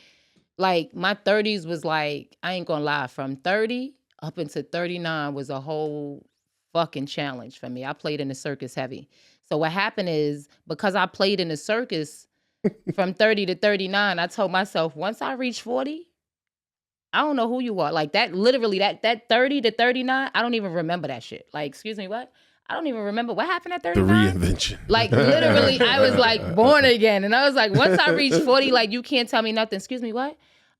Speaker 4: like my 30s was like, I ain't gonna lie, from 30 up into 39 was a whole fucking challenge for me. I played in the circus heavy. So what happened is because I played in the circus from 30 to 39, I told myself once I reach 40, I don't know who you are. Like that, literally that 30 to 39, I don't even remember that shit. Like, excuse me, what? I don't even remember what happened at 39.
Speaker 2: The reinvention.
Speaker 4: Like literally, I was like born again. And I was like, once I reach 40, like you can't tell me nothing. Excuse me, what?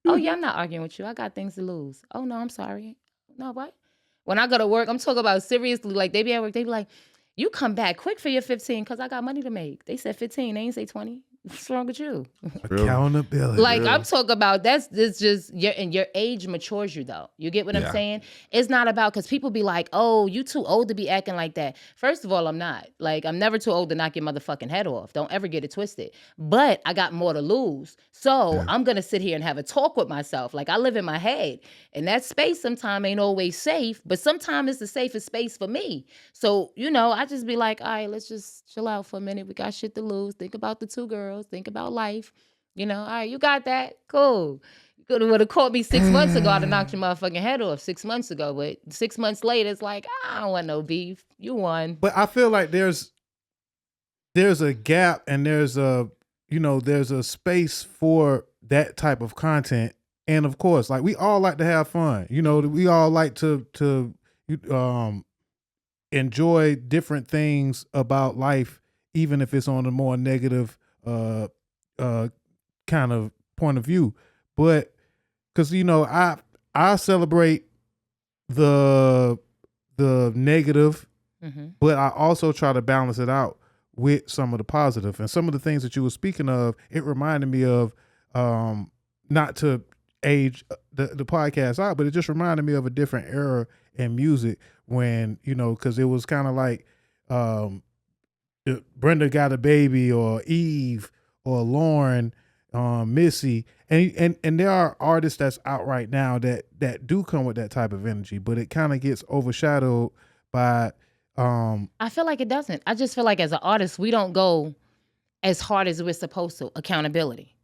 Speaker 4: Oh yeah, I'm not arguing with you. I got things to lose. Oh no, I'm sorry. No, what? When I go to work, I'm talking about seriously, like they be at work, they be like, you come back quick for your 15 because I got money to make. They said 15, they ain't say 20. What's wrong with you?
Speaker 1: Accountability.
Speaker 4: Like I'm talking about this just your age matures you though. You get what I'm saying? It's not about because people be like, oh, you too old to be acting like that. First of all, I'm not. Like I'm never too old to knock your motherfucking head off. Don't ever get it twisted. But I got more to lose. So I'm gonna sit here and have a talk with myself. Like I live in my head. And that space sometimes ain't always safe, but sometimes it's the safest space for me. So, I just be like, all right, let's just chill out for a minute. We got shit to lose. Think about the 2 girls. Think about life. All right, you got that? Cool. You would have caught me 6 months ago. I'd have knocked your motherfucking head off 6 months ago. But 6 months later, it's like, I don't want no beef. You won.
Speaker 1: But I feel like there's a gap and there's a space for that type of content. And of course, like we all like to have fun. We all like to enjoy different things about life, even if it's on a more negative kind of point of view. But because I celebrate the negative, but I also try to balance it out with some of the positive. And some of the things that you were speaking of, it reminded me of not to age the podcast out, but it just reminded me of a different era in music when because it was kind of like Brenda Got a Baby or Eve or Lauren, Missy, and there are artists that's out right now that do come with that type of energy, but it kind of gets overshadowed by
Speaker 4: I feel like it doesn't. I just feel like as an artist, we don't go as hard as we're supposed to. Accountability.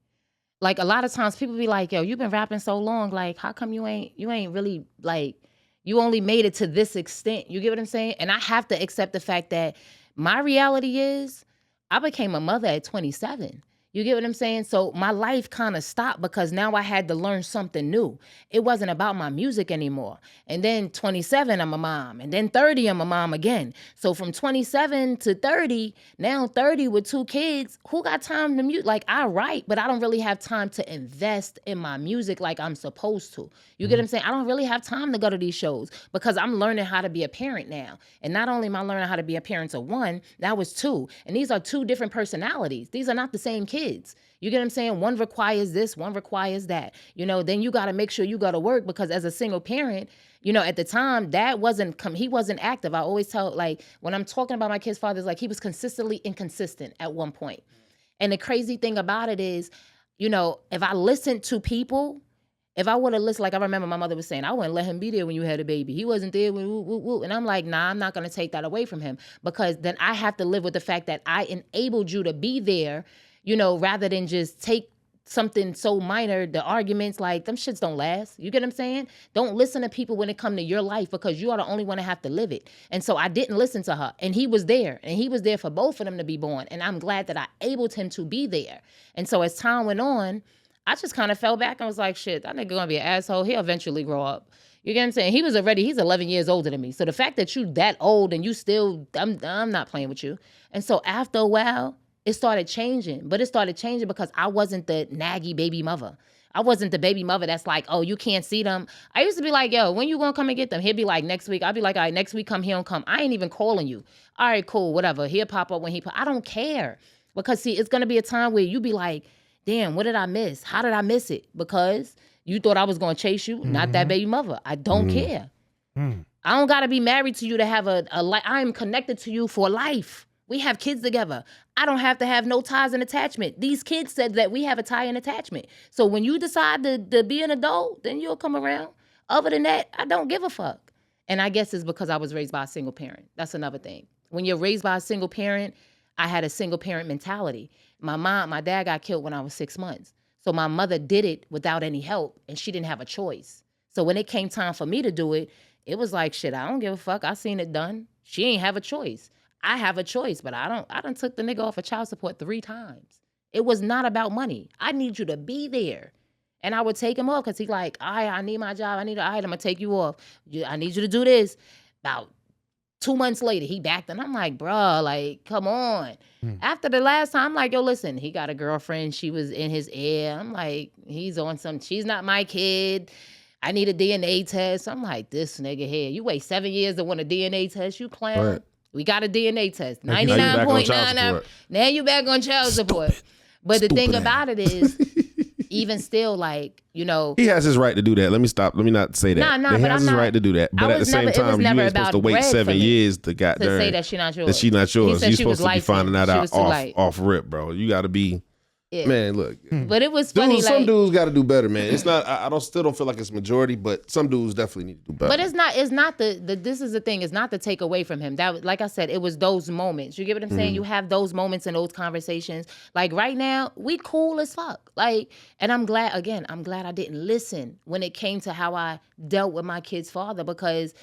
Speaker 4: Like a lot of times people be like, yo, you've been rapping so long, like how come you ain't really like you only made it to this extent? You get what I'm saying? And I have to accept the fact that my reality is I became a mother at 27. You get what I'm saying? So my life kind of stopped because now I had to learn something new. It wasn't about my music anymore. And then 27, I'm a mom. And then 30, I'm a mom again. So from 27 to 30, now 30 with 2 kids, who got time to mute? Like, I write, but I don't really have time to invest in my music like I'm supposed to. You get what I'm saying? I don't really have time to go to these shows because I'm learning how to be a parent now. And not only am I learning how to be a parent to 1, now it's 2. And these are 2 different personalities. These are not the same kids. You get what I'm saying? One requires this, one requires that. Then you got to make sure you go to work because as a single parent, at the time, Dad he wasn't active. I always tell, like, when I'm talking about my kid's father, it's like he was consistently inconsistent at one point. And the crazy thing about it is, if I listened to people, if I would have listened, like I remember my mother was saying, I wouldn't let him be there when you had a baby. He wasn't there when woo, woo, woo. And I'm like, nah, I'm not going to take that away from him because then I have to live with the fact that I enabled you to be there, rather than just take something so minor, the arguments, like, them shits don't last. You get what I'm saying? Don't listen to people when it come to your life because you are the only one to have to live it. And so I didn't listen to her. And he was there. And he was there for both of them to be born. And I'm glad that I enabled him to be there. And so as time went on, I just kind of fell back and was like, shit, that nigga gonna be an asshole. He'll eventually grow up. You get what I'm saying? He's 11 years older than me. So the fact that you that old and you still, I'm not playing with you. And so after a while, it started changing, but it started changing because I wasn't the naggy baby mother. I wasn't the baby mother that's like, oh, you can't see them. I used to be like, yo, when you gonna come and get them? He'd be like, next week. I'd be like, all right, next week come, he don't come. I ain't even calling you. All right, cool, whatever. He'll pop up when he pop. I don't care. Because see, it's gonna be a time where you be like, damn, what did I miss? How did I miss it? Because you thought I was gonna chase you, not that baby mother. I don't care. I don't gotta be married to you to have a life. I am connected to you for life. We have kids together. I don't have to have no ties and attachment. These kids said that we have a tie and attachment. So when you decide to be an adult, then you'll come around. Other than that, I don't give a fuck. And I guess it's because I was raised by a single parent. That's another thing. When you're raised by a single parent, I had a single parent mentality. My dad got killed when I was 6 months. So my mother did it without any help, and she didn't have a choice. So when it came time for me to do it, it was like, shit, I don't give a fuck. I seen it done. She ain't have a choice. I have a choice, but I done took the nigga off of child support 3 times. It was not about money. I need you to be there. And I would take him off because he's like, all right, I need my job. I'm going to take you off. I need you to do this. About 2 months later, he backed. And I'm like, bro, like, come on. After the last time, I'm like, yo, listen, he got a girlfriend. She was in his ear. I'm like, he's on some, she's not my kid. I need a DNA test. I'm like, this nigga here, you wait 7 years to want a DNA test. You clown. Right. We got a DNA test. 99.99. Now you back on child support. But the thing about it is, even still, like, he
Speaker 2: has his right to do that. Let me not say that.
Speaker 4: Nah,
Speaker 2: he has his right to do that. But at the same time, you ain't supposed to wait 7 years to say
Speaker 4: that she's not yours.
Speaker 2: That she's not yours. You're supposed to be finding that out off rip, bro. You got to be. Yeah. Man, look.
Speaker 4: But it was funny.
Speaker 2: Some dudes got to do better, man. It's not. I still don't feel like it's majority, but some dudes definitely need to do better.
Speaker 4: But it's not the. This is the thing. It's not to take away from him. That, like I said, it was those moments. You get what I'm saying? You have those moments and those conversations. Like right now, we cool as fuck. Like, and I'm glad. Again, I'm glad I didn't listen when it came to how I dealt with my kid's father because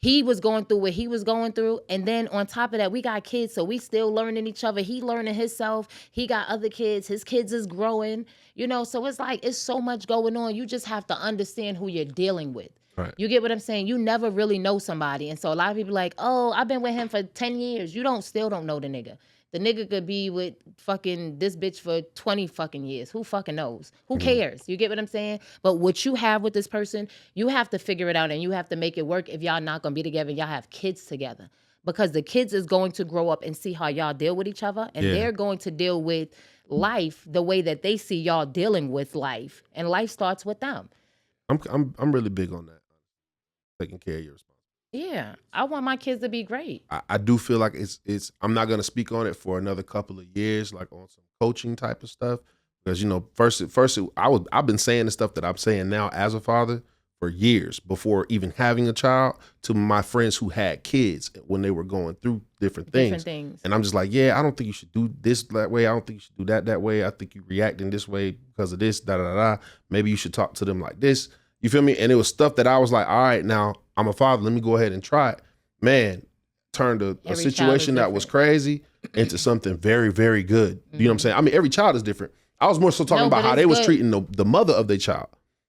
Speaker 4: he was going through what he was going through. And then on top of that, we got kids, so we still learning each other. He learning himself. He got other kids. His kids is growing. So it's like, it's so much going on. You just have to understand who you're dealing with.
Speaker 2: Right.
Speaker 4: You get what I'm saying? You never really know somebody. And so a lot of people like, oh, I've been with him for 10 years. You still don't know the nigga. The nigga could be with fucking this bitch for 20 fucking years. Who fucking knows? Who cares? You get what I'm saying? But what you have with this person, you have to figure it out and you have to make it work if y'all not gonna be together and y'all have kids together. Because the kids is going to grow up and see how y'all deal with each other and they're going to deal with life the way that they see y'all dealing with life. And life starts with them.
Speaker 2: I'm really big on that. Taking care of your responsibility.
Speaker 4: Yeah, I want my kids to be great.
Speaker 2: I do feel like it's. I'm not gonna speak on it for another couple of years, like on some coaching type of stuff, because first I've been saying the stuff that I'm saying now as a father for years before even having a child to my friends who had kids when they were going through different things. And I'm just like, yeah, I don't think you should do this that way. I don't think you should do that way. I think you react in this way because of this. Maybe you should talk to them like this. You feel me? And it was stuff that I was like, all right, now I'm a father. Let me go ahead and try it. Man, turned a
Speaker 4: Every child is
Speaker 2: situation that was
Speaker 4: different.
Speaker 2: crazy into something very, very good. You know what I'm saying? I mean, every child is different. I was more so talking
Speaker 4: No,
Speaker 2: about
Speaker 4: but
Speaker 2: how
Speaker 4: it's
Speaker 2: they was
Speaker 4: good.
Speaker 2: treating the mother of their child.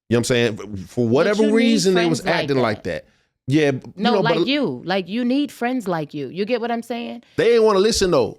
Speaker 2: You know what I'm saying? For whatever
Speaker 4: you need
Speaker 2: reason, they was
Speaker 4: friends like
Speaker 2: acting
Speaker 4: that.
Speaker 2: like that. Yeah,
Speaker 4: No,
Speaker 2: you know,
Speaker 4: like
Speaker 2: but
Speaker 4: you. Like you need friends like you. You get what I'm saying?
Speaker 2: they ain't want to listen though.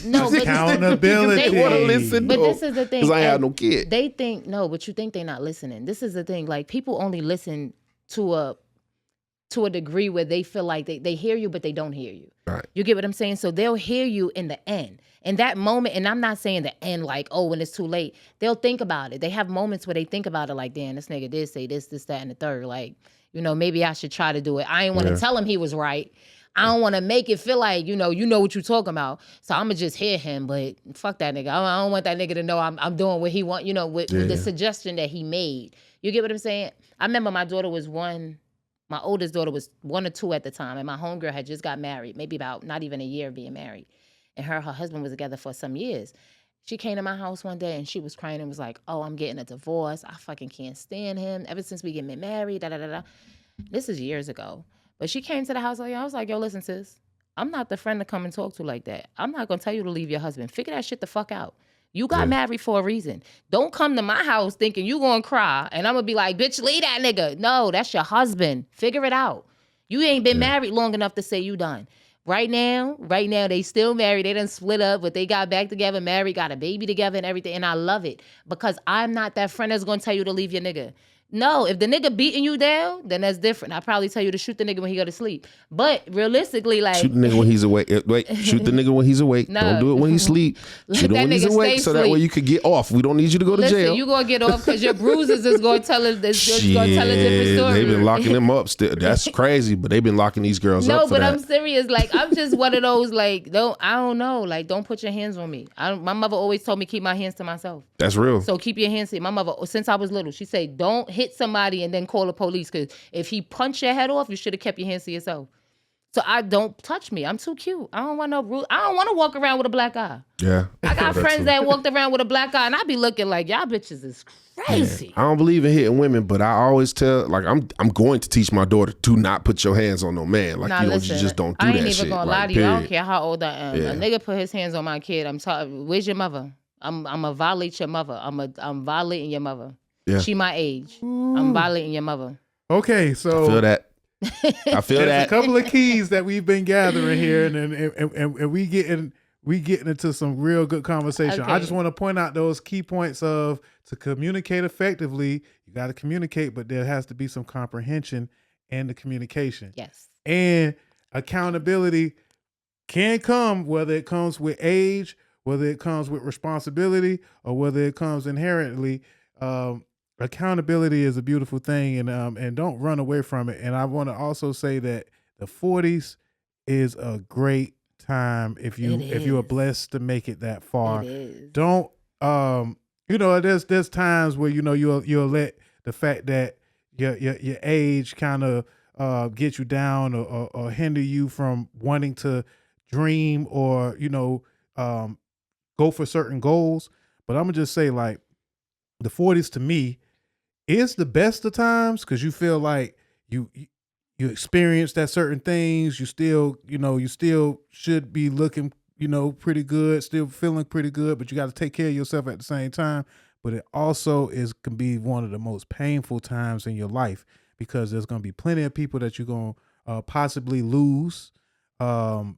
Speaker 4: No, but
Speaker 1: Accountability.
Speaker 2: They want to listen
Speaker 4: But
Speaker 2: though.
Speaker 4: this is the thing.
Speaker 2: Because I ain't
Speaker 4: and
Speaker 2: have no kid.
Speaker 4: They think no, but you think they're not listening. This is the thing. Like people only listen to a degree where they feel like they hear you, but they don't hear you.
Speaker 2: Right.
Speaker 4: You get what I'm saying? So they'll hear you in the end. In that moment, and I'm not saying the end like, oh, when it's too late. They'll think about it. They have moments where they think about it like, damn, this nigga did say this, that, and the third. Like, you know, maybe I should try to do it. I ain't want to tell him he was right. I don't want to make it feel like, you know what you're talking about. So I'm going to just hear him, but fuck that nigga. I don't want that nigga to know I'm doing what he want, with the suggestion that he made. You get what I'm saying? I remember my daughter was my oldest daughter was 1 or 2 at the time, and my homegirl had just got married, maybe about not even a year of being married. And her husband was together for some years. She came to my house one day and she was crying and was like, oh, I'm getting a divorce. I fucking can't stand him. Ever since we get married, da-da-da-da. This is years ago. But she came to the house, I was like, yo, listen, sis, I'm not the friend to come and talk to like that. I'm not going to tell you to leave your husband. Figure that shit the fuck out. You got married for a reason. Don't come to my house thinking you going to cry and I'm going to be like, bitch, leave that nigga. No, that's your husband. Figure it out. You ain't been married long enough to say you done. Right now, they still married. They done split up, but they got back together, married, got a baby together and everything. And I love it because I'm not that friend that's going to tell you to leave your nigga. No, if the nigga beating you down, then that's different. I probably tell you to shoot the nigga when he go to sleep. But realistically, like
Speaker 2: Shoot the nigga when he's awake. Wait, shoot the nigga when he's awake.
Speaker 4: No.
Speaker 2: Don't do it when he's asleep. Shoot him
Speaker 4: that
Speaker 2: when he's
Speaker 4: nigga
Speaker 2: awake,
Speaker 4: stay
Speaker 2: so that way
Speaker 4: asleep.
Speaker 2: you could get off. We don't need you to go to
Speaker 4: listen,
Speaker 2: jail.
Speaker 4: you gonna get off because your bruises is gonna tell a different story.
Speaker 2: They've been locking them up. Still, that's crazy. But they've been locking these girls
Speaker 4: No,
Speaker 2: up for
Speaker 4: but
Speaker 2: that.
Speaker 4: I'm serious. Like I'm just one of those. Like I don't know. Like don't put your hands on me. My mother always told me keep my hands to myself.
Speaker 2: That's real.
Speaker 4: So keep your hands to my mother. Since I was little, she said don't hit somebody and then call the police because if he punched your head off, you should have kept your hands to yourself. So I don't touch me. I'm too cute. I don't want no rude. I don't want to walk around with a black eye.
Speaker 2: Yeah.
Speaker 4: I got friends that walked around with a black eye, and I be looking like y'all bitches is crazy.
Speaker 2: I don't believe in hitting women, but I always tell, like, I'm going to teach my daughter to not put your hands on no man. Like,
Speaker 4: Nah,
Speaker 2: you
Speaker 4: listen,
Speaker 2: just don't do
Speaker 4: I
Speaker 2: that
Speaker 4: ain't even
Speaker 2: shit.
Speaker 4: gonna
Speaker 2: Like,
Speaker 4: lie to you. I don't
Speaker 2: period.
Speaker 4: care how old I am.
Speaker 2: Yeah.
Speaker 4: A nigga put his hands on my kid. I'm talking. Where's your mother? I'm a violate your mother. I'm violating your mother.
Speaker 2: Yeah.
Speaker 4: She my age. I'm violating your mother.
Speaker 1: Okay, so
Speaker 2: I feel that. I feel
Speaker 1: there's
Speaker 2: that.
Speaker 1: a couple of keys that we've been gathering here, and we getting into some real good conversation. I
Speaker 4: Okay.
Speaker 1: just want to point out those key points of to communicate effectively. You got to communicate, but there has to be some comprehension in the communication.
Speaker 4: Yes.
Speaker 1: And accountability can come whether it comes with age, whether it comes with responsibility, or whether it comes inherently. Accountability is a beautiful thing, and don't run away from it. And I want to also say that the 40s is a great time if you are blessed to make it that far.
Speaker 4: It is.
Speaker 1: Don't there's times where you'll let the fact that your age kind of get you down or hinder you from wanting to dream or go for certain goals. But I'm gonna just say, like, the 40s to me is the best of times because you feel like you experienced that certain things. You still should be looking pretty good, still feeling pretty good, but you got to take care of yourself at the same time. But it also can be one of the most painful times in your life because there's going to be plenty of people that you're going to possibly lose. Pains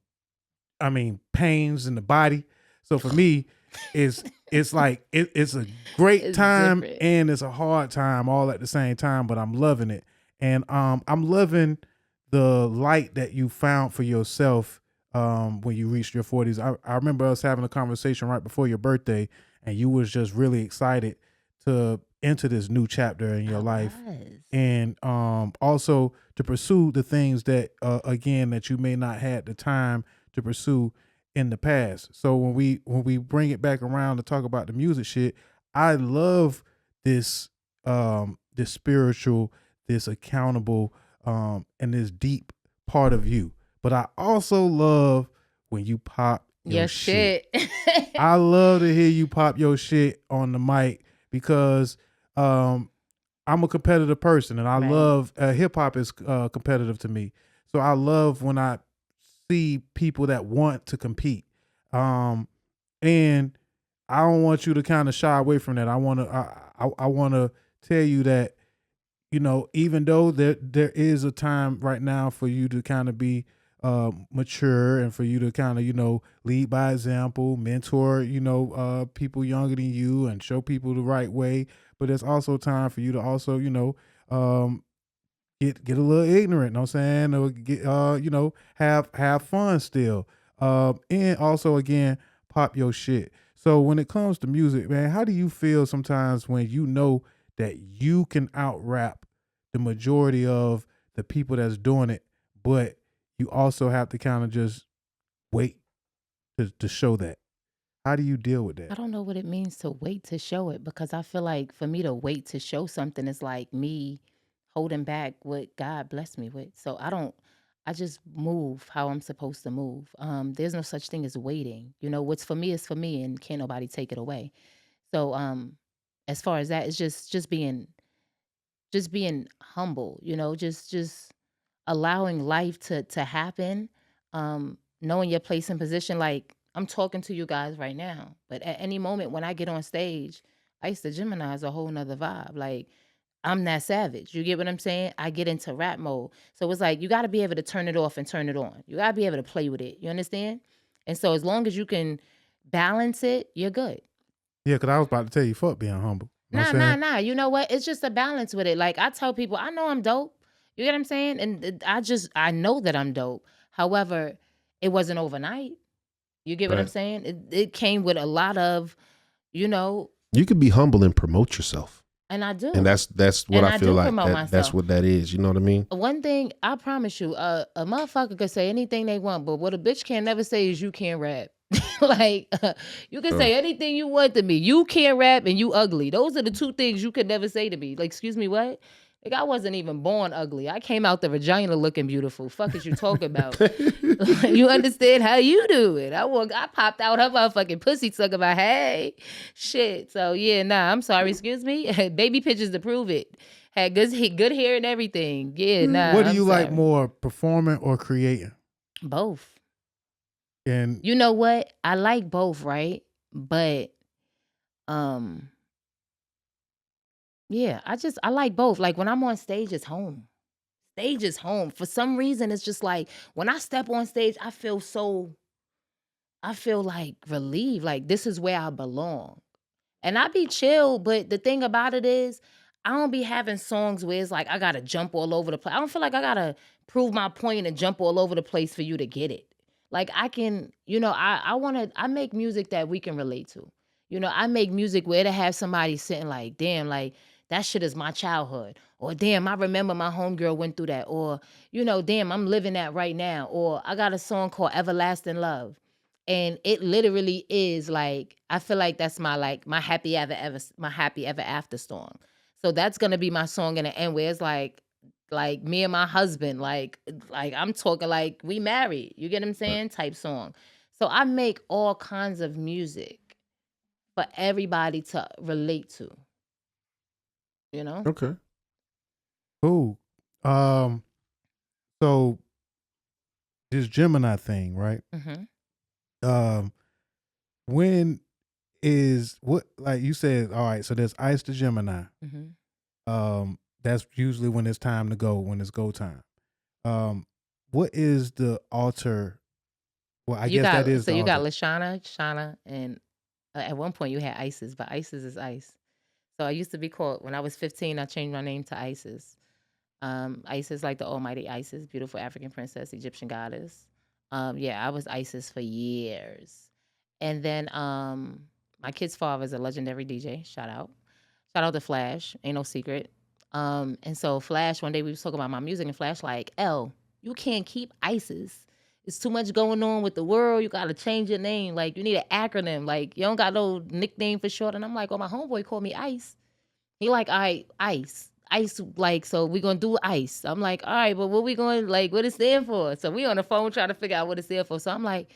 Speaker 1: in the body. So for me, it's like it's a great time
Speaker 4: different.
Speaker 1: and it's a hard time all at the same time, but I'm loving it. And I'm loving the light that you found for yourself when you reached your 40s. I remember us having a conversation right before your birthday, and you was just really excited to enter this new chapter in your life. And also to pursue the things that again that you may not had the time to pursue in the past. So when we bring it back around to talk about the music shit, I love this this spiritual, this accountable, and this deep part of you. But I also love when you pop your shit. I love to hear you pop your shit on the mic because I'm a competitive person and I love hip hop is competitive to me. So I love when I see people that want to compete. And I don't want you to kind of shy away from that. I want to tell you that, even though there is a time right now for you to kind of be mature and for you to kind of, lead by example, mentor, people younger than you and show people the right way. But there's also time for you to also, get a little ignorant, know what I'm saying? Or get, have fun still. And also, again, pop your shit. So when it comes to music, man, how do you feel sometimes when you know that you can out-rap the majority of the people that's doing it, but you also have to kind of just wait to show that? How do you deal with
Speaker 4: I
Speaker 1: that?
Speaker 4: don't know what it means to wait to show it, because I feel like for me to wait to show something is like me holding back what God blessed me with. So I just move how I'm supposed to move. There's no such thing as waiting. What's for me is for me, and can't nobody take it away. So as far as that, it's just being humble, just allowing life to happen, knowing your place and position. Like, I'm talking to you guys right now, but at any moment when I get on stage, Ice the Gemini is a whole nother vibe. Like, I'm that savage. You get what I'm saying? I get into rap mode. So it's like you got to be able to turn it off and turn it on. You got to be able to play with it. You understand? And so as long as you can balance it, you're good.
Speaker 1: Yeah, because I was about to tell you, fuck being humble. Know what
Speaker 4: Nah,
Speaker 1: I'm
Speaker 4: nah,
Speaker 1: saying?
Speaker 4: nah. You know what? It's just a balance with it. Like, I tell people, I know I'm dope. You get what I'm saying? And I know that I'm dope. However, it wasn't overnight. You get what I'm
Speaker 2: Right.
Speaker 4: saying? It came with a lot of, you know,
Speaker 2: You can be humble and promote yourself,
Speaker 4: and I do.
Speaker 2: and that's what
Speaker 4: And
Speaker 2: I
Speaker 4: I
Speaker 2: feel
Speaker 4: do
Speaker 2: like.
Speaker 4: promote
Speaker 2: That's
Speaker 4: myself.
Speaker 2: what that is. You know what I mean?
Speaker 4: One thing, I promise you, a motherfucker could say anything they want, but what a bitch can never say is you can't rap. Like, you can say anything you want to me. You can't rap and you ugly. Those are the two things you could never say to me. Like, excuse me, what? Like, I wasn't even born ugly. I came out the vagina looking beautiful. Fuck is you talking about? You understand how you do it? I popped out her motherfucking pussy talking about, hey, shit. So yeah, nah, I'm sorry, excuse me. Baby pictures to prove it. Had good hair and everything. Yeah, nah.
Speaker 1: What do
Speaker 4: I'm
Speaker 1: you like
Speaker 4: sorry.
Speaker 1: more, performing or creating?
Speaker 4: Both.
Speaker 1: And
Speaker 4: You know what? I like both, right? But um, yeah, I like both. Like, when I'm on stage, it's home. Stage is home. For some reason, it's just like when I step on stage, I feel like relieved. Like, this is where I belong. And I be chill, but the thing about it is, I don't be having songs where it's like I gotta jump all over the place. I don't feel like I gotta prove my point and jump all over the place for you to get it. Like, I can, I make music that we can relate to. I make music where to have somebody sitting like, damn, like that shit is my childhood. Or damn, I remember my homegirl went through that. Or, damn, I'm living that right now. Or I got a song called Everlasting Love. And it literally is like, I feel like that's my happy ever after song. So that's gonna be my song in the end, where it's like me and my husband, like I'm talking like we married. You get what I'm saying? Type song. So I make all kinds of music for everybody to relate to. You know?
Speaker 2: Okay.
Speaker 1: cool. So this Gemini thing, right?
Speaker 4: Mm-hmm.
Speaker 1: When is what, like you said? All right, so there's Ice the Gemini.
Speaker 4: Mm-hmm.
Speaker 1: That's usually when it's time to go, when it's go time. What is the alter? Well, I guess that is
Speaker 4: So
Speaker 1: the
Speaker 4: you got
Speaker 1: alter.
Speaker 4: Lashana, Shana, and at one point you had Isis, but Isis is Ice. So I used to be called, when I was 15, I changed my name to Isis. Isis, like the almighty Isis, beautiful African princess, Egyptian goddess. Yeah, I was Isis for years. And then my kid's father is a legendary DJ. Shout out to Flash. Ain't no secret. And so Flash, one day we was talking about my music, and Flash like, L, you can't keep Isis. It's too much going on with the world. You gotta change your name. Like, you need an acronym. Like, you don't got no nickname for short. And I'm like, well, my homeboy called me Ice. He like, all right, Ice. Ice, like, so we gonna do Ice. I'm like, all right, but what we going, like, what it stand for? So we on the phone trying to figure out what it stand for. So I'm like,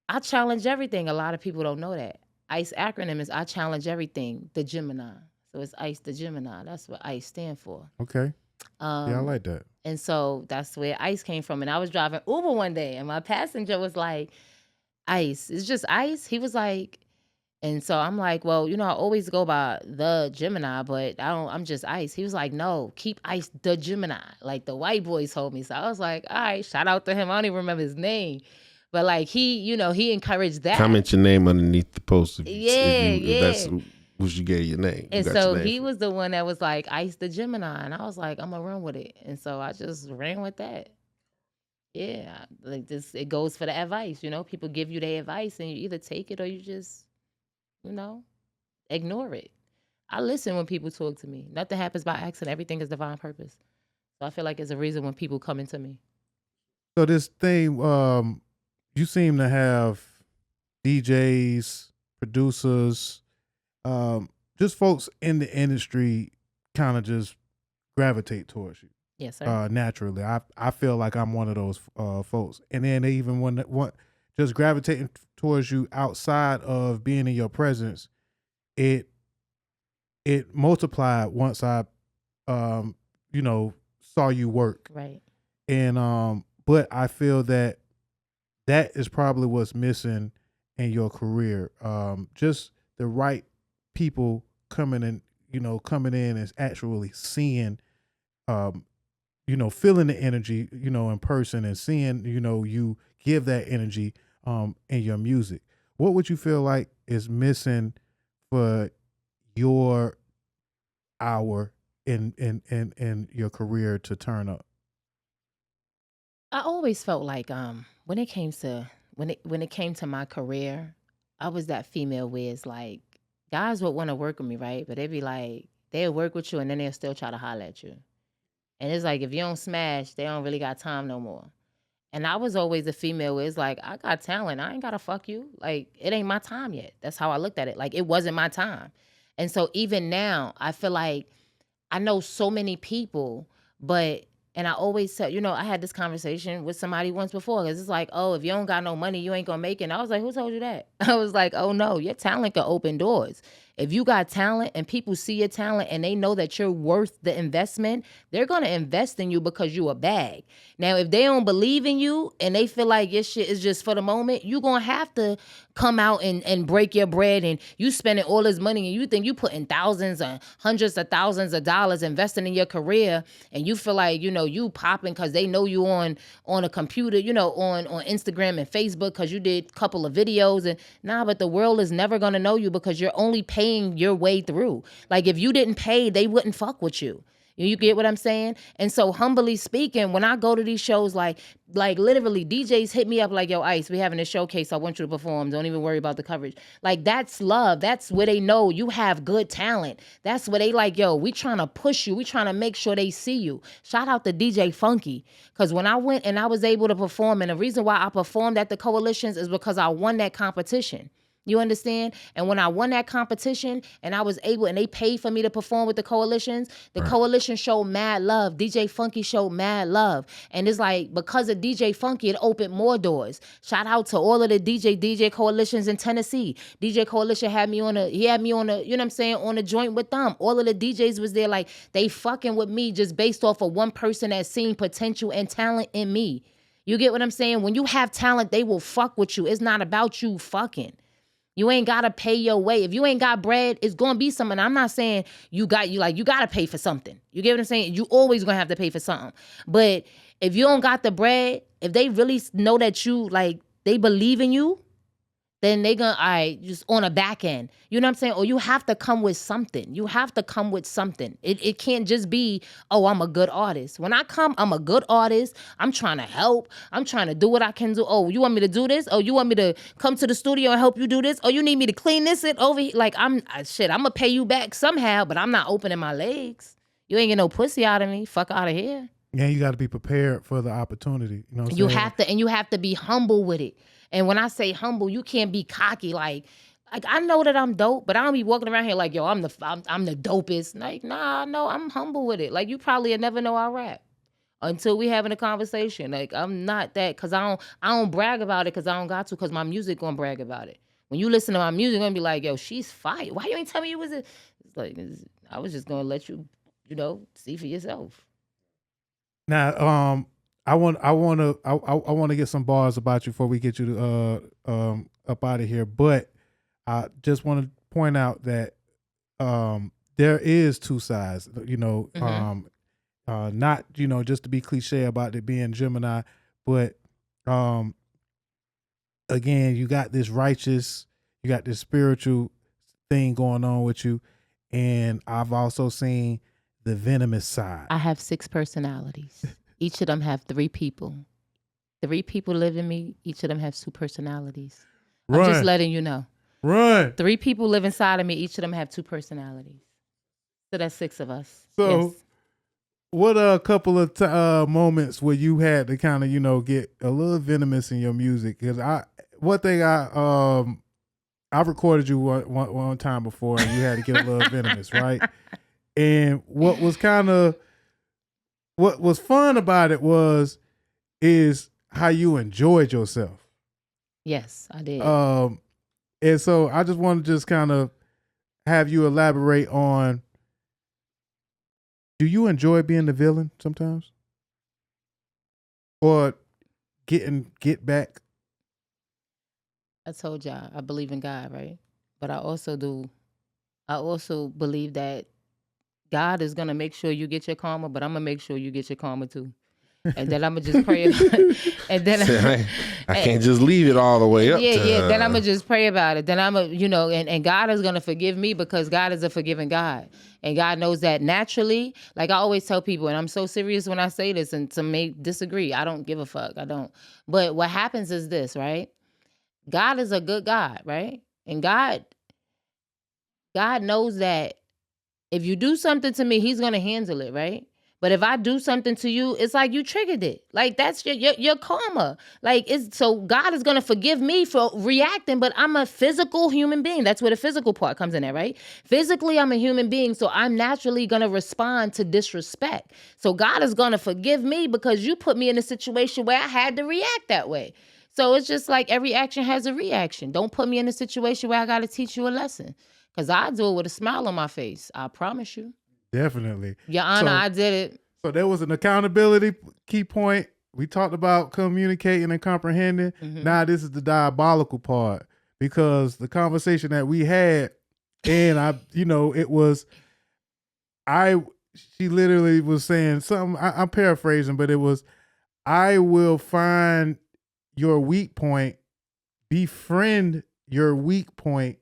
Speaker 4: I challenge everything. A lot of people don't know that. ICE acronym is I challenge everything, the Gemini. So it's ICE the Gemini. That's what ICE stand for.
Speaker 1: Okay. Yeah, I like that.
Speaker 4: And so that's where Ice came from. And I was driving Uber one day, and my passenger was like, Ice, it's just Ice. He was like, and so I'm like, well, I always go by the Gemini, but I'm just Ice. He was like, no, keep Ice the Gemini. Like the white boys told me. So I was like, all right, shout out to him. I don't even remember his name. But like he encouraged that.
Speaker 2: Comment your name underneath the post.
Speaker 4: If
Speaker 2: that's what you gave your name.
Speaker 4: And so he was the one that was like, Ice the Gemini. And I was like, I'm going to run with it. And so I just ran with that. Yeah. Like this, it goes for the advice. People give you their advice and you either take it or you just, ignore it. I listen when people talk to me. Nothing happens by accident. Everything is divine purpose. So I feel like it's a reason when people come into me.
Speaker 1: So this thing, you seem to have DJs, producers, just folks in the industry kind of just gravitate towards you.
Speaker 4: Yes, sir.
Speaker 1: Naturally. I feel like I'm one of those folks. And then they even want just gravitating towards you outside of being in your presence, it multiplied once I saw you work.
Speaker 4: Right.
Speaker 1: And but I feel that is probably what's missing in your career. Just the right people coming in and actually seeing feeling the energy, in person and seeing, you give that energy in your music. What would you feel like is missing for your hour in your career to turn up?
Speaker 4: I always felt like when it came to my career, I was that female where it's like guys would want to work with me, right? But they'd be like, they'll work with you and then they'll still try to holler at you. And it's like if you don't smash, they don't really got time no more. And I was always a female where it's like, I got talent. I ain't gotta fuck you. Like, it ain't my time yet. That's how I looked at it. Like, it wasn't my time. And so even now, I feel like I know so many people, and I always said, I had this conversation with somebody once before, because it's like, oh, if you don't got no money, you ain't gonna make it. And I was like, who told you that? I was like, oh no, your talent can open doors. If you got talent and people see your talent and they know that you're worth the investment, they're going to invest in you because you a bag. Now, if they don't believe in you and they feel like your shit is just for the moment, you're going to have to come out and break your bread, and you spending all this money and you think you putting thousands and hundreds of thousands of dollars investing in your career, and you feel like, you popping because they know you on a computer, on Instagram and Facebook because you did a couple of videos. And but the world is never going to know you because you're only paying your way through. Like if you didn't pay, they wouldn't fuck with you. You get what I'm saying? And so humbly speaking, when I go to these shows, like literally DJs hit me up like, yo, Ice, we having a showcase. I want you to perform. Don't even worry about the coverage. Like that's love. That's where they know you have good talent. That's where they like, yo, we trying to push you. We trying to make sure they see you. Shout out to DJ Funky. Because when I went and I was able to perform, and the reason why I performed at the Coalitions is because I won that competition. You understand? And when I won that competition and I was able, and they paid for me to perform with the Coalitions, the Coalition showed mad love. DJ Funky showed mad love. And it's like, because of DJ Funky, it opened more doors. Shout out to all of the DJ Coalitions in Tennessee. DJ Coalition had me on a, you know what I'm saying, on a joint with them. All of the DJs was there, like, they fucking with me just based off of one person that seen potential and talent in me. You get what I'm saying? When you have talent, they will fuck with you. It's not about you fucking. You ain't gotta pay your way. If you ain't got bread, it's gonna be something. I'm not saying you gotta pay for something. You get what I'm saying? You always gonna have to pay for something. But if you don't got the bread, if they really know that you, like, they believe in you, then they gonna, all right, just on a back end. You know what I'm saying? Or you have to come with something. You have to come with something. It can't just be, oh, I'm a good artist. When I come, I'm a good artist. I'm trying to help. I'm trying to do what I can do. Oh, you want me to do this? Oh, you want me to come to the studio and help you do this? Oh, you need me to clean this over here? Like, I'm gonna pay you back somehow, but I'm not opening my legs. You ain't get no pussy out of me. Fuck out of here.
Speaker 1: Yeah, you got to be prepared for the opportunity. You know what I'm
Speaker 4: saying?
Speaker 1: You
Speaker 4: have to be humble with it. And when I say humble, you can't be cocky. Like I know that I'm dope, but I don't be walking around here like, yo, I'm the dopest. Like, nah, no, I'm humble with it. Like, you probably never know I rap until we having a conversation. Like, I'm not that, because I don't brag about it because I don't got to, because my music gonna brag about it. When you listen to my music, gonna be like, yo, she's fire. Why you ain't tell me you was a... It's like, I was just gonna let you, see for yourself.
Speaker 1: Now, I want to get some bars about you before we get you up out of here. But I just want to point out that there is two sides. You know, not just to be cliche about it being Gemini, but again, you got this righteous, you got this spiritual thing going on with you, and I've also seen the venomous side.
Speaker 4: I have 6 personalities. Each of them have 3 people. 3 people live in me. Each of them have 2 personalities.
Speaker 1: Run.
Speaker 4: I'm just letting you know.
Speaker 1: Run.
Speaker 4: 3 people live inside of me. Each of them have 2 personalities. So that's 6 of us.
Speaker 1: So,
Speaker 4: yes.
Speaker 1: What are a couple of moments where you had to kind of get a little venomous in your music? Because I recorded you one time before, and you had to get a little venomous, right? And what was fun about it is how you enjoyed yourself.
Speaker 4: Yes, I did.
Speaker 1: And so I just want to just kind of have you elaborate on, do you enjoy being the villain sometimes? Or get back?
Speaker 4: I told y'all I believe in God, right? But I also believe that God is gonna make sure you get your karma, but I'm gonna make sure you get your karma too. And then I'm gonna just pray about it. And then
Speaker 2: I can't just leave it all the way up.
Speaker 4: Then I'm gonna just pray about it. Then I'm and God is gonna forgive me because God is a forgiving God, and God knows that naturally. Like I always tell people, and I'm so serious when I say this, and some may disagree. I don't give a fuck. I don't. But what happens is this, right? God is a good God, right? And God knows that if you do something to me, He's gonna handle it, right? But if I do something to you, it's like you triggered it. Like that's your karma. Like so God is gonna forgive me for reacting, but I'm a physical human being. That's where the physical part comes in there, right? Physically, I'm a human being, so I'm naturally gonna respond to disrespect. So God is gonna forgive me because you put me in a situation where I had to react that way. So it's just like every action has a reaction. Don't put me in a situation where I gotta teach you a lesson. Because I do it with a smile on my face. I promise you.
Speaker 1: Definitely.
Speaker 4: Your Honor, I did it.
Speaker 1: So there was an accountability key point. We talked about communicating and comprehending.
Speaker 4: Mm-hmm.
Speaker 1: Now this is the diabolical part, because the conversation that we had, and she literally was saying something, I'm paraphrasing, but it was, I will find your weak point, befriend your weak point.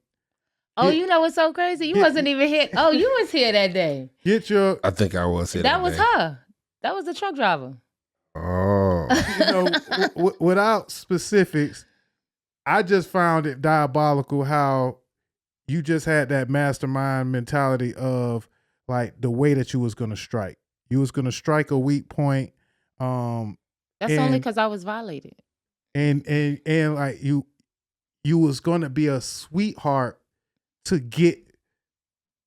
Speaker 4: Oh, you know what's so crazy? You wasn't even here. Oh, you was here that day.
Speaker 2: I think I was here
Speaker 4: that was day. Her. That was the truck driver.
Speaker 2: Oh.
Speaker 1: Without specifics, I just found it diabolical how you just had that mastermind mentality of like the way that you was going to strike. You was going to strike a weak point.
Speaker 4: That's only because I was violated.
Speaker 1: And like you was going to be a sweetheart to get,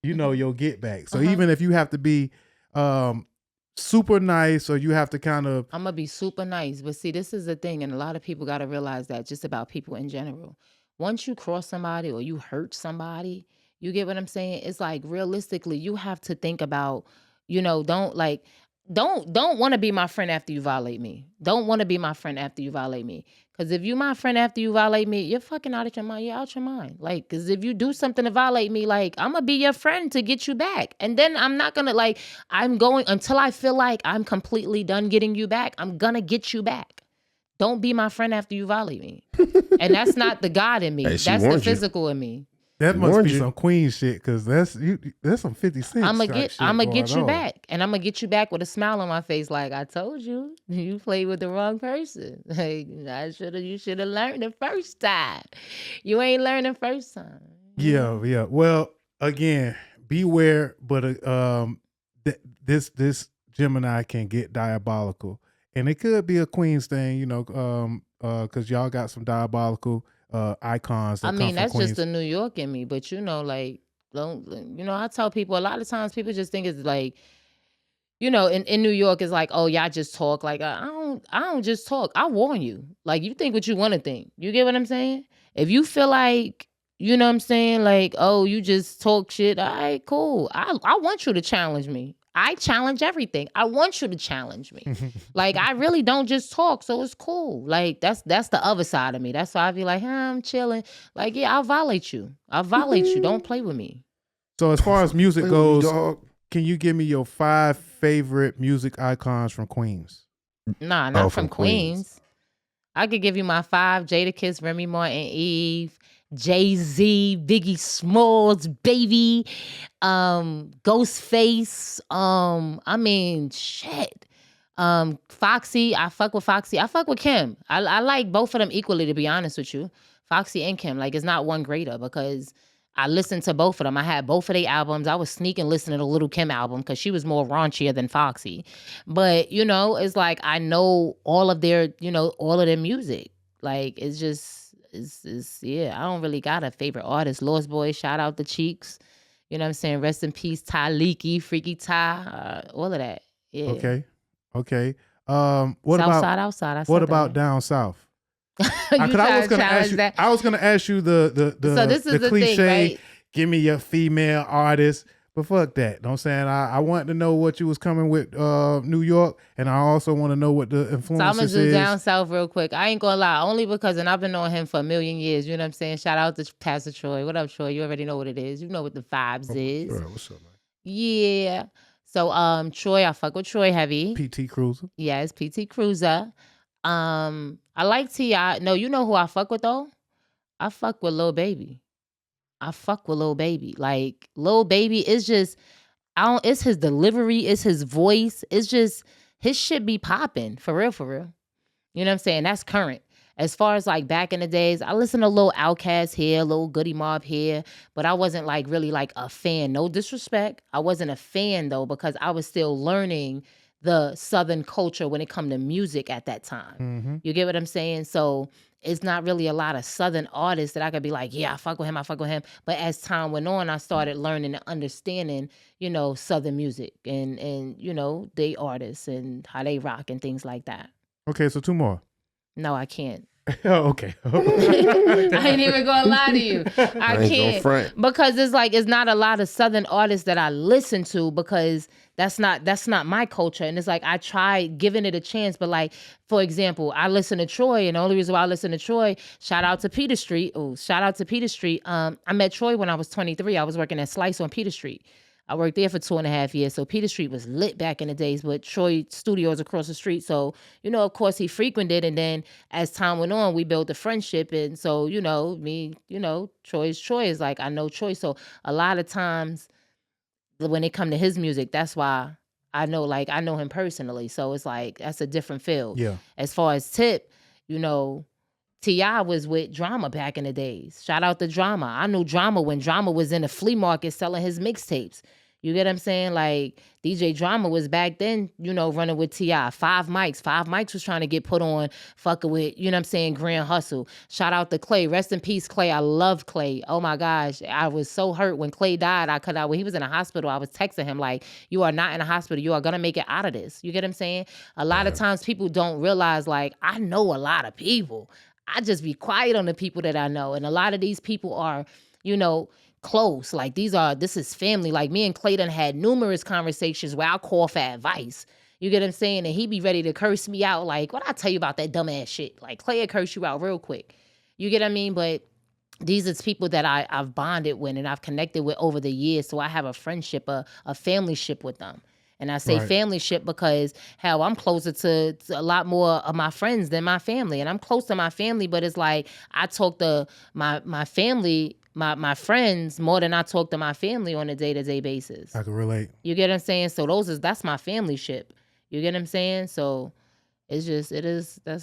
Speaker 1: your get back. So even if you have to be super nice, or you have to kind of,
Speaker 4: I'm gonna be super nice. But see, this is the thing, and a lot of people got to realize that just about people in general. Once you cross somebody or you hurt somebody, you get what I'm saying? It's like realistically, you have to think about, don't want to be my friend after you violate me. Don't want to be my friend after you violate me. Because if you my friend after you violate me, you're fucking out of your mind. You're out your mind. Like, because if you do something to violate me, like, I'm going to be your friend to get you back. And then I'm not going to, I'm going until I feel like I'm completely done getting you back. I'm going to get you back. Don't be my friend after you violate me. And that's not the God in me.
Speaker 2: Hey,
Speaker 4: that's the physical in me.
Speaker 1: That must be some Queen shit, because that's some 50 Cent.
Speaker 4: I'm gonna get you back, and I'm gonna get you back with a smile on my face, like I told you, you played with the wrong person. Like you should have learned the first time. You ain't learned the first time.
Speaker 1: Yeah. Well, again, beware, but this Gemini can get diabolical, and it could be a Queen's thing, because y'all got some diabolical icons.
Speaker 4: That's just the New York in me, but I tell people a lot of times people just think it's like, in New York it's like, oh, y'all just talk. Like I don't just talk. I warn you. Like you think what you want to think. You get what I'm saying? If you feel like, like, oh, you just talk shit, all right, cool. I want you to challenge me. I challenge everything. I want you to challenge me. Like, I really don't just talk, so it's cool. Like, that's the other side of me. That's why I be like, I'm chilling. Like, yeah, I'll violate you. Don't play with me.
Speaker 1: So as far as music
Speaker 2: Play with me,
Speaker 1: goes,
Speaker 2: dog.
Speaker 1: can you give me your 5 favorite music icons from Queens?
Speaker 4: Nah, not
Speaker 2: from
Speaker 4: from Queens. I could give you my 5: Jadakiss, Remy Martin, Eve, Jay-Z, Biggie Smalls, Baby, Ghostface. I mean, shit. Foxy. I fuck with Foxy. I fuck with Kim. I like both of them equally, to be honest with you. Foxy and Kim. Like, it's not one greater because I listened to both of them. I had both of their albums. I was sneaking listening to Little Kim album because she was more raunchier than Foxy. But, you know, it's like I know all of their music. Like, it's just, yeah, I don't really got a favorite artist. Lost Boy, shout out the Cheeks. You know what I'm saying? Rest in peace, Ty Leaky, Freaky Ty, all of that. Yeah.
Speaker 1: Okay. What
Speaker 4: South
Speaker 1: about
Speaker 4: side, outside. I
Speaker 1: what
Speaker 4: said
Speaker 1: about
Speaker 4: that.
Speaker 1: down south?
Speaker 4: You
Speaker 1: I was
Speaker 4: trying to
Speaker 1: gonna ask
Speaker 4: challenge
Speaker 1: you.
Speaker 4: that?
Speaker 1: I was gonna ask you the
Speaker 4: So this is the
Speaker 1: cliche.
Speaker 4: thing, right?
Speaker 1: Give me your female artist, but fuck that. You know what I'm saying? I want to know what you was coming with New York, and I also want to know what the
Speaker 4: So I'm
Speaker 1: influences
Speaker 4: gonna do
Speaker 1: is.
Speaker 4: down south real quick. I ain't gonna lie, only because, and I've been knowing him for a million years. You know what I'm saying? Shout out to Pastor Troy. What up, Troy? You already know what it is. You know what the vibes is.
Speaker 2: All right, what's up, man?
Speaker 4: Yeah. So Troy, I fuck with Troy heavy.
Speaker 1: PT Cruiser.
Speaker 4: Yes, PT Cruiser. I like T.I. No, you know who I fuck with though? I fuck with Lil Baby. Like, Lil Baby is just, it's his delivery, it's his voice, it's just, his shit be popping, for real, for real. You know what I'm saying? That's current. As far as like back in the days, I listened to Lil Outkast here, Lil Goody Mob here, but I wasn't like really like a fan. No disrespect. I wasn't a fan though, because I was still learning the Southern culture when it come to music at that time.
Speaker 1: Mm-hmm.
Speaker 4: You get what I'm saying? So it's not really a lot of Southern artists that I could be like, yeah, I fuck with him. But as time went on, I started learning and understanding, you know, Southern music and you know, they artists and how they rock and things like that.
Speaker 1: Okay, so 2 more.
Speaker 4: No, I can't.
Speaker 1: Oh, okay.
Speaker 4: I ain't even gonna lie to you. I
Speaker 2: ain't
Speaker 4: can't
Speaker 2: gonna front.
Speaker 4: because it's not a lot of Southern artists that I listen to because that's not my culture. And it's like I tried giving it a chance, but like, for example, I listen to Troy, and the only reason why I listen to Troy, shout out to Peter Street. I met Troy when I was 23. I was working at Slice on Peter Street. I worked there for 2.5 years. So Peter Street was lit back in the days, but Troy Studios across the street. So, you know, of course he frequented. And then as time went on, we built a friendship. And so, you know, Troy is like, I know Troy. So a lot of times when it come to his music, that's why I know him personally. So it's like, that's a different field.
Speaker 1: Yeah.
Speaker 4: As far as Tip, you know, T.I. was with Drama back in the days. Shout out to Drama. I knew Drama when Drama was in the flea market selling his mixtapes. You get what I'm saying? Like, DJ Drama was back then, you know, running with T.I. Five Mics was trying to get put on, fucking with, you know what I'm saying, Grand Hustle. Shout out to Clay. Rest in peace, Clay. I love Clay. Oh my gosh. I was so hurt when Clay died. When he was in a hospital, I was texting him like, you are not in a hospital. You are going to make it out of this. You get what I'm saying? A lot of times people don't realize, like, I know a lot of people. I just be quiet on the people that I know. And a lot of these people are, you know, close. Like, this is family. Like, me and Clayton had numerous conversations where I'll call for advice. You get what I'm saying? And he be ready to curse me out. Like, what I tell you about that dumbass shit? Like, Clay will curse you out real quick. You get what I mean? But these are people that I've bonded with and I've connected with over the years. So I have a friendship, a family ship with them. And I say
Speaker 1: Right.
Speaker 4: family ship because, hell, I'm closer to a lot more of my friends than my family. And I'm close to my family, but it's like I talk to my family, my friends more than I talk to my family on a day-to-day basis.
Speaker 1: I can relate.
Speaker 4: You get what I'm saying? So that's my family ship. You get what I'm saying? So that's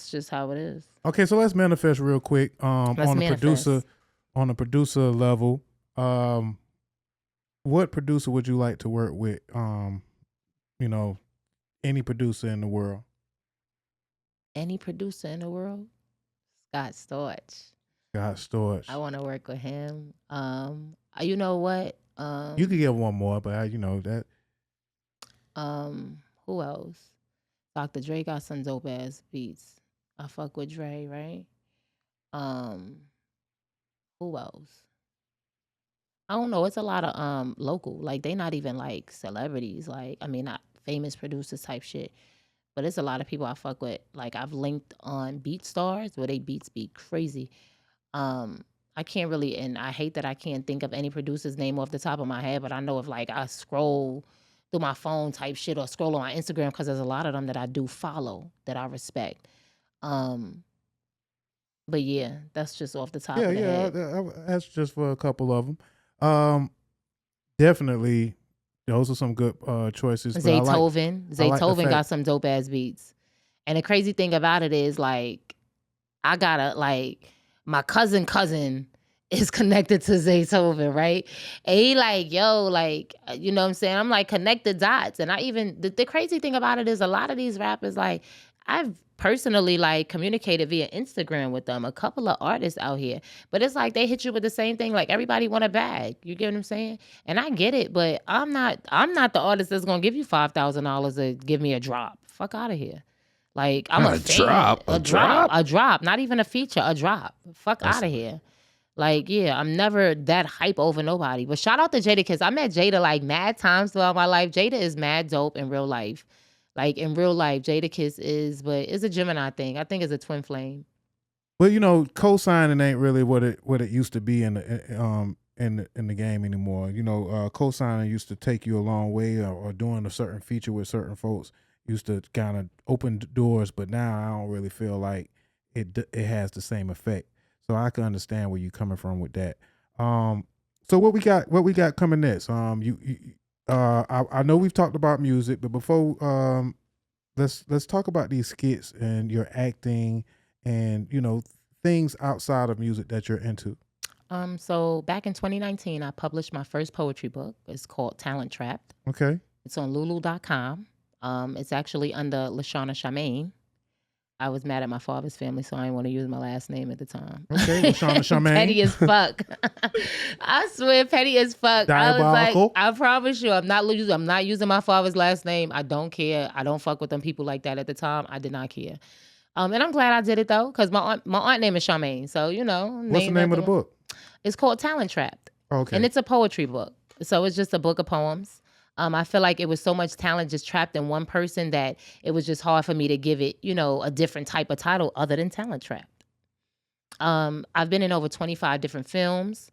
Speaker 4: just how it is.
Speaker 1: Okay, so let's manifest real quick.
Speaker 4: Let's
Speaker 1: On
Speaker 4: manifest.
Speaker 1: the producer level, what producer would you like to work with? You know, any producer in the world.
Speaker 4: Any producer in the world? Scott Storch.
Speaker 1: Got Storch.
Speaker 4: I want to work with him. You know what?
Speaker 1: You could get one more, but you know that.
Speaker 4: Who else? Dr. Dre got some dope ass beats. I fuck with Dre, right? Who else? I don't know. It's a lot of local. Like they not even like celebrities. Like I mean, not famous producers type shit. But it's a lot of people I fuck with. Like I've linked on BeatStars where they beats be crazy. I can't really, and I hate that I can't think of any producer's name off the top of my head. But I know if like I scroll through my phone type shit or scroll on my Instagram because there's a lot of them that I do follow that I respect. Um, but yeah, that's just off the top
Speaker 1: Yeah,
Speaker 4: of the
Speaker 1: yeah.
Speaker 4: head.
Speaker 1: That's just for a couple of them. Definitely, those are some good choices. But I like the
Speaker 4: Zaytoven got
Speaker 1: fact-
Speaker 4: some dope ass beats. And the crazy thing about it is like I gotta like my cousin is connected to Zaytoven, right? And he like, yo, like, you know what I'm saying? I'm like, connect the dots. And I even the crazy thing about it is a lot of these rappers, like, I've personally like communicated via Instagram with them, a couple of artists out here. But it's like they hit you with the same thing, like everybody want a bag. You get what I'm saying? And I get it, but I'm not the artist that's gonna give you $5,000 to give me a drop. Fuck out of here. Like I'm
Speaker 2: Not
Speaker 4: a
Speaker 2: a
Speaker 4: fan.
Speaker 2: drop, a drop?
Speaker 4: A drop, not even a feature, a drop. Fuck out of here. Like, yeah, I'm never that hype over nobody. But shout out to Jadakiss. I met Jada like mad times throughout my life. Jada is mad dope in real life. Like in real life, Jadakiss is, but it's a Gemini thing. I think it's a twin flame.
Speaker 1: Well, you know, co-signing ain't really what it used to be in the game anymore. You know, co-signing used to take you a long way, or doing a certain feature with certain folks used to kind of open doors. But now I don't really feel like it has the same effect. So I can understand where you're coming from with that. So what we got coming next? I know we've talked about music, but before let's talk about these skits and your acting and, you know, things outside of music that you're into.
Speaker 4: So back in 2019, I published my first poetry book. It's called Talent Trapped.
Speaker 1: Okay.
Speaker 4: It's on Lulu.com. It's actually under Lashana Charmaine. I was mad at my father's family, so I didn't want to use my last name at the time.
Speaker 1: Okay, Lashana Charmaine.
Speaker 4: Petty as fuck. I swear, petty as fuck.
Speaker 1: Diabolical.
Speaker 4: I was like, I promise you, I'm not using my father's last name. I don't care. I don't fuck with them people like that at the time. I did not care. And I'm glad I did it though, because my aunt name is Charmaine. So, you know.
Speaker 1: What's the name of the book?
Speaker 4: It's called Talent Trapped.
Speaker 1: Okay.
Speaker 4: And it's a poetry book. So it's just a book of poems. I feel like it was so much talent just trapped in one person that it was just hard for me to give it, you know, a different type of title other than Talent Trapped. I've been in over 25 different films.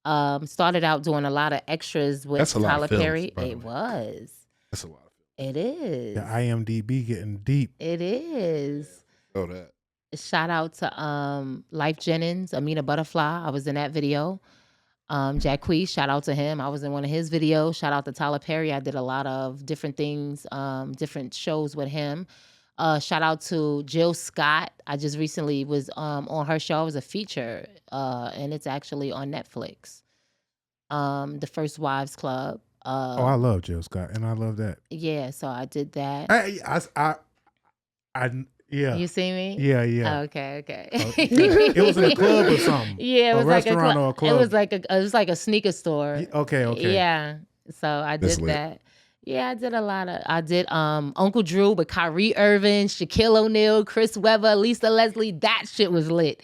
Speaker 4: Started out doing a lot of extras with Tyler Perry. It was.
Speaker 2: That's a lot.
Speaker 4: It is.
Speaker 1: The IMDb getting deep.
Speaker 4: It is.
Speaker 2: Oh, that.
Speaker 4: Shout out to Life Jennings, Amina Butterfly. I was in that video. Jacquees, shout out to him. I was in one of his videos. Shout out to Tyler Perry. I did a lot of different things, different shows with him. Shout out to Jill Scott. I just recently was on her show. It was a feature, and it's actually on Netflix. The First Wives Club.
Speaker 1: I love Jill Scott, and I love that.
Speaker 4: Yeah, so I did that.
Speaker 1: Yeah.
Speaker 4: You see me?
Speaker 1: Yeah, yeah.
Speaker 4: Okay.
Speaker 1: It was in a club or something.
Speaker 4: Yeah, it was like
Speaker 1: restaurant or a club.
Speaker 4: It was like a sneaker store.
Speaker 1: Okay.
Speaker 4: Yeah. So I did that. Yeah, I did a lot of. I did Uncle Drew with Kyrie Irving, Shaquille O'Neal, Chris Webber, Lisa Leslie. That shit was lit.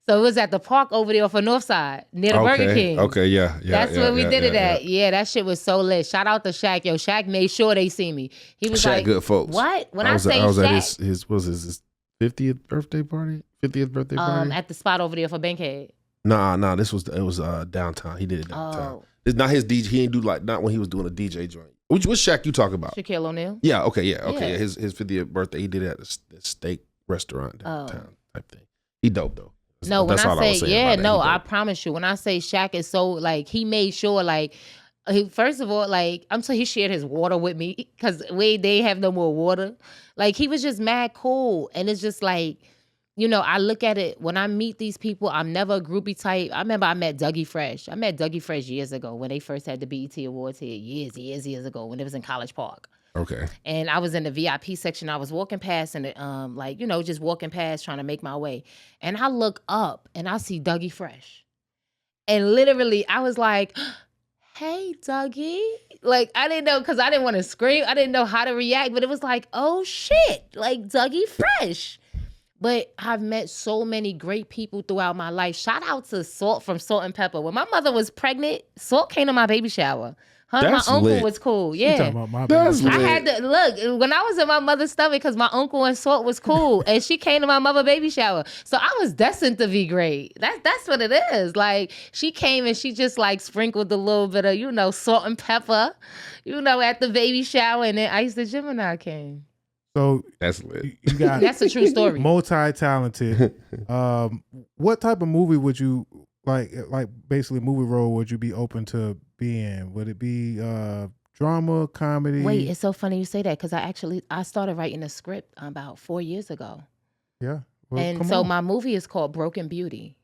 Speaker 4: So it was at the park over there for Northside near the Burger King.
Speaker 2: Okay, yeah.
Speaker 4: That's where we did it at. Yeah, that shit was so lit. Shout out to Shaq. Yo, Shaq made sure they see me. He was
Speaker 2: Shaq
Speaker 4: like,
Speaker 2: good folks.
Speaker 4: What? When
Speaker 2: I was
Speaker 4: say
Speaker 2: at
Speaker 4: Shaq,
Speaker 2: his 50th birthday party? 50th birthday party?
Speaker 4: at the spot over there for Bankhead.
Speaker 2: Nah, it was downtown. He did it downtown.
Speaker 4: Oh.
Speaker 2: It's not his DJ. He ain't do not when he was doing a DJ joint. Which Shaq you talking about?
Speaker 4: Shaquille O'Neal.
Speaker 2: Yeah, okay. Yeah.
Speaker 4: Yeah.
Speaker 2: His 50th birthday, he did it at the steak restaurant downtown type thing. He dope though.
Speaker 4: No, when
Speaker 2: That's all
Speaker 4: I
Speaker 2: was
Speaker 4: say,
Speaker 2: saying
Speaker 4: yeah,
Speaker 2: about it.
Speaker 4: no,
Speaker 2: He
Speaker 4: I
Speaker 2: dope.
Speaker 4: promise you. When I say Shaq is so, like, he made sure, like, first of all, like, he shared his water with me because they have no more water. Like, he was just mad cool. And it's just like, you know, I look at it, when I meet these people, I'm never a groupie type. I remember I met Dougie Fresh. I met Dougie Fresh years ago when they first had the BET Awards here, years ago when it was in College Park.
Speaker 2: Okay.
Speaker 4: And I was in the VIP section. I was walking past and like, you know, just walking past trying to make my way. And I look up and I see Dougie Fresh. And literally I was like, hey, Dougie. Like, I didn't know, because I didn't want to scream. I didn't know how to react, but it was like, oh shit, like Dougie Fresh. But I've met so many great people throughout my life. Shout out to Salt from Salt and Pepper. When my mother was pregnant, Salt came to my baby shower. Her and my
Speaker 2: That's
Speaker 4: uncle
Speaker 2: lit.
Speaker 4: was cool.
Speaker 1: She
Speaker 4: Yeah.
Speaker 1: talking about my
Speaker 2: That's
Speaker 1: baby.
Speaker 4: I
Speaker 2: lit.
Speaker 4: had to look when I was in my mother's stomach because my uncle and Salt was cool, and she came to my mother baby shower. So I was destined to be great. That's what it is. Like she came and she just like sprinkled a little bit of salt and pepper, at the baby shower, and then Ice the Gemini came.
Speaker 1: So
Speaker 2: That's lit.
Speaker 1: you got
Speaker 4: That's a true story.
Speaker 1: multi-talented. What type of movie would you like basically movie role would you be open to be in? Would it be drama, comedy?
Speaker 4: Wait, it's so funny you say that because I started writing a script about 4 years ago.
Speaker 1: Yeah. Well,
Speaker 4: And
Speaker 1: come
Speaker 4: so
Speaker 1: on.
Speaker 4: my movie is called Broken Beauty.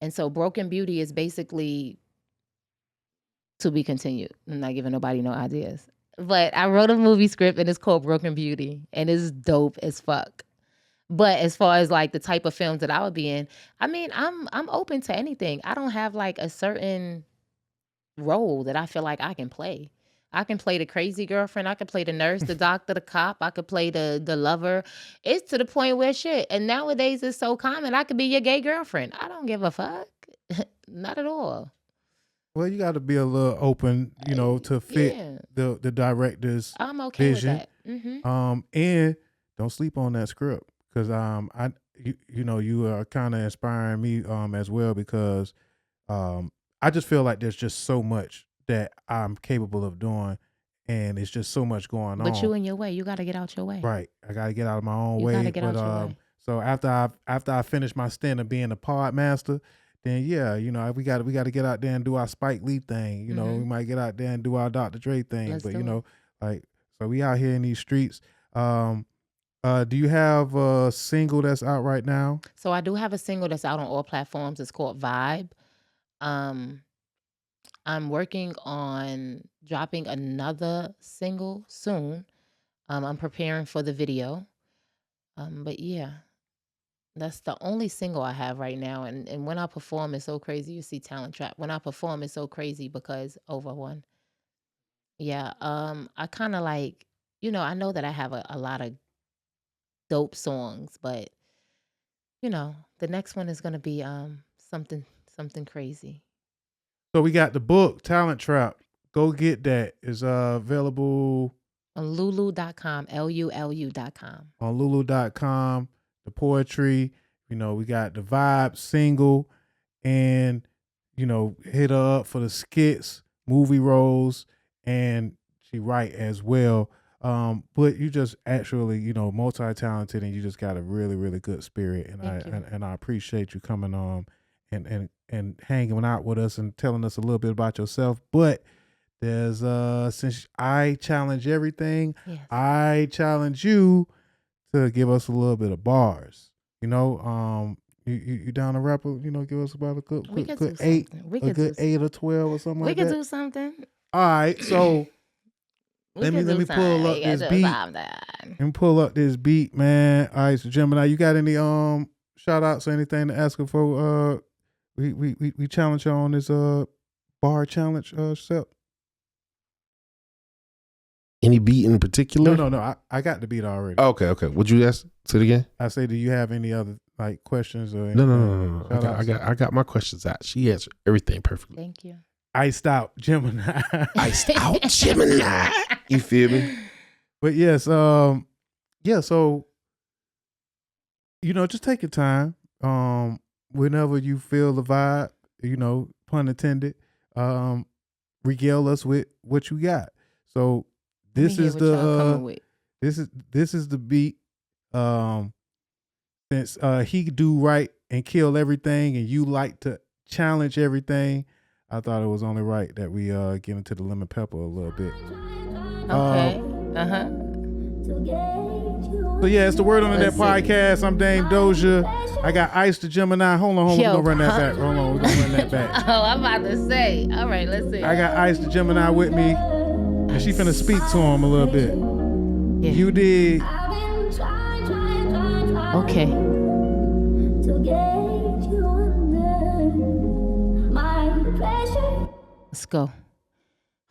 Speaker 4: And so Broken Beauty is basically to be continued. I'm not giving nobody no ideas. But I wrote a movie script and it's called Broken Beauty and it's dope as fuck. But as far as like the type of films that I would be in, I mean, I'm open to anything. I don't have like a certain role that I feel like I can play. I can play the crazy girlfriend. I can play the nurse, the doctor, the cop. I could play the lover. It's to the point where shit. And nowadays it's so common. I could be your gay girlfriend. I don't give a fuck. Not at all.
Speaker 1: Well, you got to be a little open, to fit
Speaker 4: Yeah.
Speaker 1: the director's
Speaker 4: I'm okay
Speaker 1: vision.
Speaker 4: with that. Mm-hmm.
Speaker 1: And don't sleep on that script because you are kind of inspiring me as well because I just feel like there's just so much that I'm capable of doing, and it's just so much going on.
Speaker 4: But you in your way. You got to get out your way.
Speaker 1: Right, I got to get out of my own
Speaker 4: You
Speaker 1: way.
Speaker 4: gotta get out your way.
Speaker 1: So after I finish my stint of being a pod master, then we got to get out there and do our Spike Lee thing. We might get out there and do our Dr. Dre thing.
Speaker 4: Let's
Speaker 1: But
Speaker 4: do it.
Speaker 1: so we out here in these streets. Do you have a single that's out right now?
Speaker 4: So I do have a single that's out on all platforms. It's called Vibe. I'm working on dropping another single soon. I'm preparing for the video. But yeah, that's the only single I have right now. And when I perform, it's so crazy. You see Talent Trap. When I perform, it's so crazy because over one. Yeah. I kind of like, I know that I have a lot of dope songs, but the next one is gonna be something crazy.
Speaker 1: So we got the book Talent Trap. Go get that. It's available
Speaker 4: On lulu.com, LULU.com.
Speaker 1: on lulu.com. The poetry, we got the Vibe single, and hit her up for the skits, movie roles, and she write as well. But you just actually, multi-talented, and you just got a really, really good spirit, and
Speaker 4: Thank you.
Speaker 1: and I appreciate you coming on and hanging out with us and telling us a little bit about yourself. But there's since I challenge everything,
Speaker 4: Yes.
Speaker 1: I challenge you to give us a little bit of bars. You down to rap? Give us about a good
Speaker 4: We could
Speaker 1: good
Speaker 4: do
Speaker 1: 8,
Speaker 4: something. We
Speaker 1: a
Speaker 4: could
Speaker 1: good
Speaker 4: do
Speaker 1: 8 or 12 or something
Speaker 4: We
Speaker 1: like
Speaker 4: could
Speaker 1: that.
Speaker 4: do something.
Speaker 1: All right, so
Speaker 4: We
Speaker 1: Let
Speaker 4: could
Speaker 1: me
Speaker 4: do
Speaker 1: pull
Speaker 4: something.
Speaker 1: up
Speaker 4: We could
Speaker 1: this
Speaker 4: do
Speaker 1: beat.
Speaker 4: something.
Speaker 1: and pull up this beat, man. All right, so Gemini, you got any shout outs or anything to ask her for? We challenge her on this bar challenge Sep?
Speaker 2: Any beat in particular?
Speaker 1: No. I got the beat already.
Speaker 2: Okay. Would you ask? Say it again.
Speaker 1: I say, do you have any other like questions or
Speaker 2: No.
Speaker 1: anything? Shout outs?
Speaker 2: I got my questions out. She answered everything perfectly.
Speaker 4: Thank you.
Speaker 1: Iced out Gemini.
Speaker 2: Iced out Gemini. You feel me?
Speaker 1: But yes, so just take your time. Whenever you feel the vibe, pun intended, regale us with what you got. So
Speaker 4: Let me
Speaker 1: this
Speaker 4: hear
Speaker 1: is
Speaker 4: what y'all
Speaker 1: the
Speaker 4: coming with.
Speaker 1: this is the beat. Since he do right and kill everything, and you like to challenge everything, I thought it was only right that we get into the lemon pepper a little bit.
Speaker 4: Okay. Uh-huh.
Speaker 1: So yeah, it's the Word on the Net
Speaker 4: Let's see.
Speaker 1: podcast. I'm Dame Doja. I got Ice the Gemini. Hold on.
Speaker 4: Yo,
Speaker 1: We're gonna run that back. Hold on, we're gonna run that back.
Speaker 4: Oh, I'm about to say. All right, let's see.
Speaker 1: I got Ice the Gemini with me, and she finna speak to him a little bit.
Speaker 4: Yeah.
Speaker 1: You did.
Speaker 4: Okay. Let's go.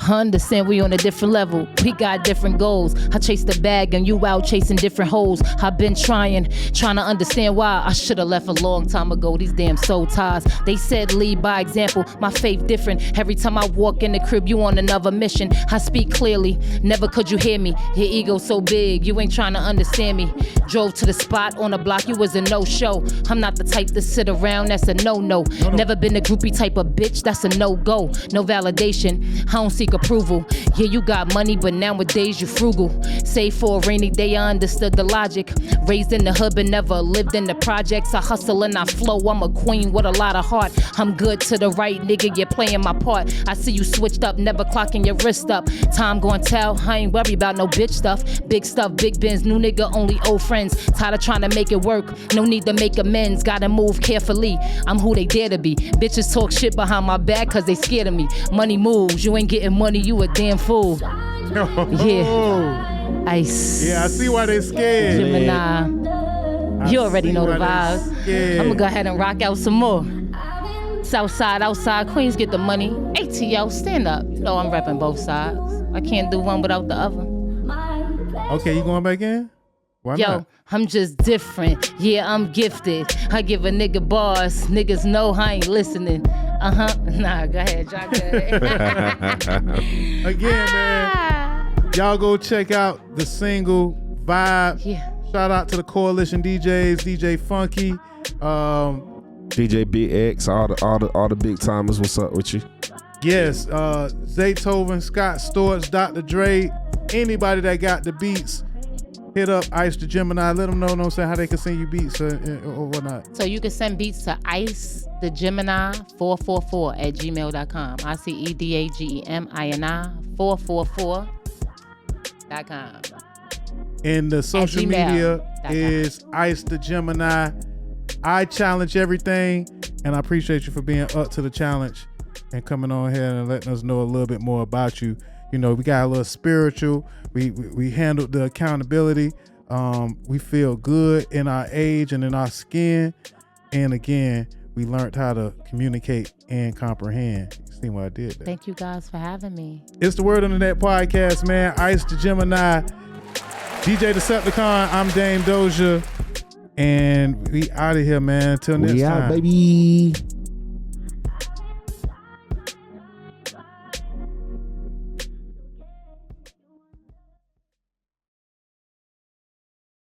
Speaker 3: I understand we on a different level. We got different goals. I chase the bag and you out chasing different holes. I've been trying to understand why I should have left a long time ago. These damn soul ties. They said lead by example. My faith different. Every time I walk in the crib, you on another mission. I speak clearly. Never could you hear me. Your ego so big, you ain't trying to understand me. Drove to the spot on the block, you was a no-show. I'm not the type to sit around, that's a no-no. Never been a groupie type of bitch, that's a no-go. No validation, I don't seek approval. Yeah, you got money, but nowadays you frugal. Save for a rainy day, I understood the logic. Raised in the hood, but never lived in the projects. I hustle and I flow, I'm a queen with a lot of heart. I'm good to the right, nigga, you're playing my part. I see you switched up, never clocking your wrist up. Time gon' tell, I ain't worried about no bitch stuff. Big stuff, big bins, new nigga, only old friends. Tired of trying to make it work, no need to make amends. Gotta move carefully, I'm who they dare to be. Bitches talk shit behind my back cause they scared of me. Money moves, you ain't getting money, you a damn fool. Yeah, Ice.
Speaker 1: Yeah, I see why they scared.
Speaker 3: Gemini, you already know the vibes. I'ma go ahead and rock out some more. Southside, outside, Queens get the money. ATL, stand up. You know I'm repping both sides. I can't do one without the other.
Speaker 1: Okay, you going back in? Why
Speaker 3: Yo,
Speaker 1: not?
Speaker 3: I'm just different. Yeah, I'm gifted. I give a nigga bars. Niggas know I ain't listening. Nah, go ahead, John. Go ahead.
Speaker 1: Again, man, y'all go check out the single Vibe.
Speaker 3: Yeah.
Speaker 1: Shout out to the Coalition DJs, DJ Funky.
Speaker 2: DJ Big X, all the big timers. What's up with you?
Speaker 1: Yes, Zaytoven, Scott Storch, Dr. Dre, anybody that got the beats, hit up Ice the Gemini. Let them know what I'm saying, how they can send you beats or whatnot.
Speaker 3: So you can send beats to Ice the Gemini 444 at gmail.com. ICEDAGEMINI 444.com.
Speaker 1: And the social media is Ice the Gemini. I challenge everything, and I appreciate you for being up to the challenge and coming on here and letting us know a little bit more about you. You know, we got a little spiritual. We handled the accountability. We feel good in our age and in our skin. And again, we learned how to communicate and comprehend. You see what I did there?
Speaker 3: Thank you guys for having me.
Speaker 1: It's the Word on the Net podcast, man. Ice the Gemini, DJ Decepticon. I'm Dame Doja. And we out of here, man. Till next time.
Speaker 2: baby.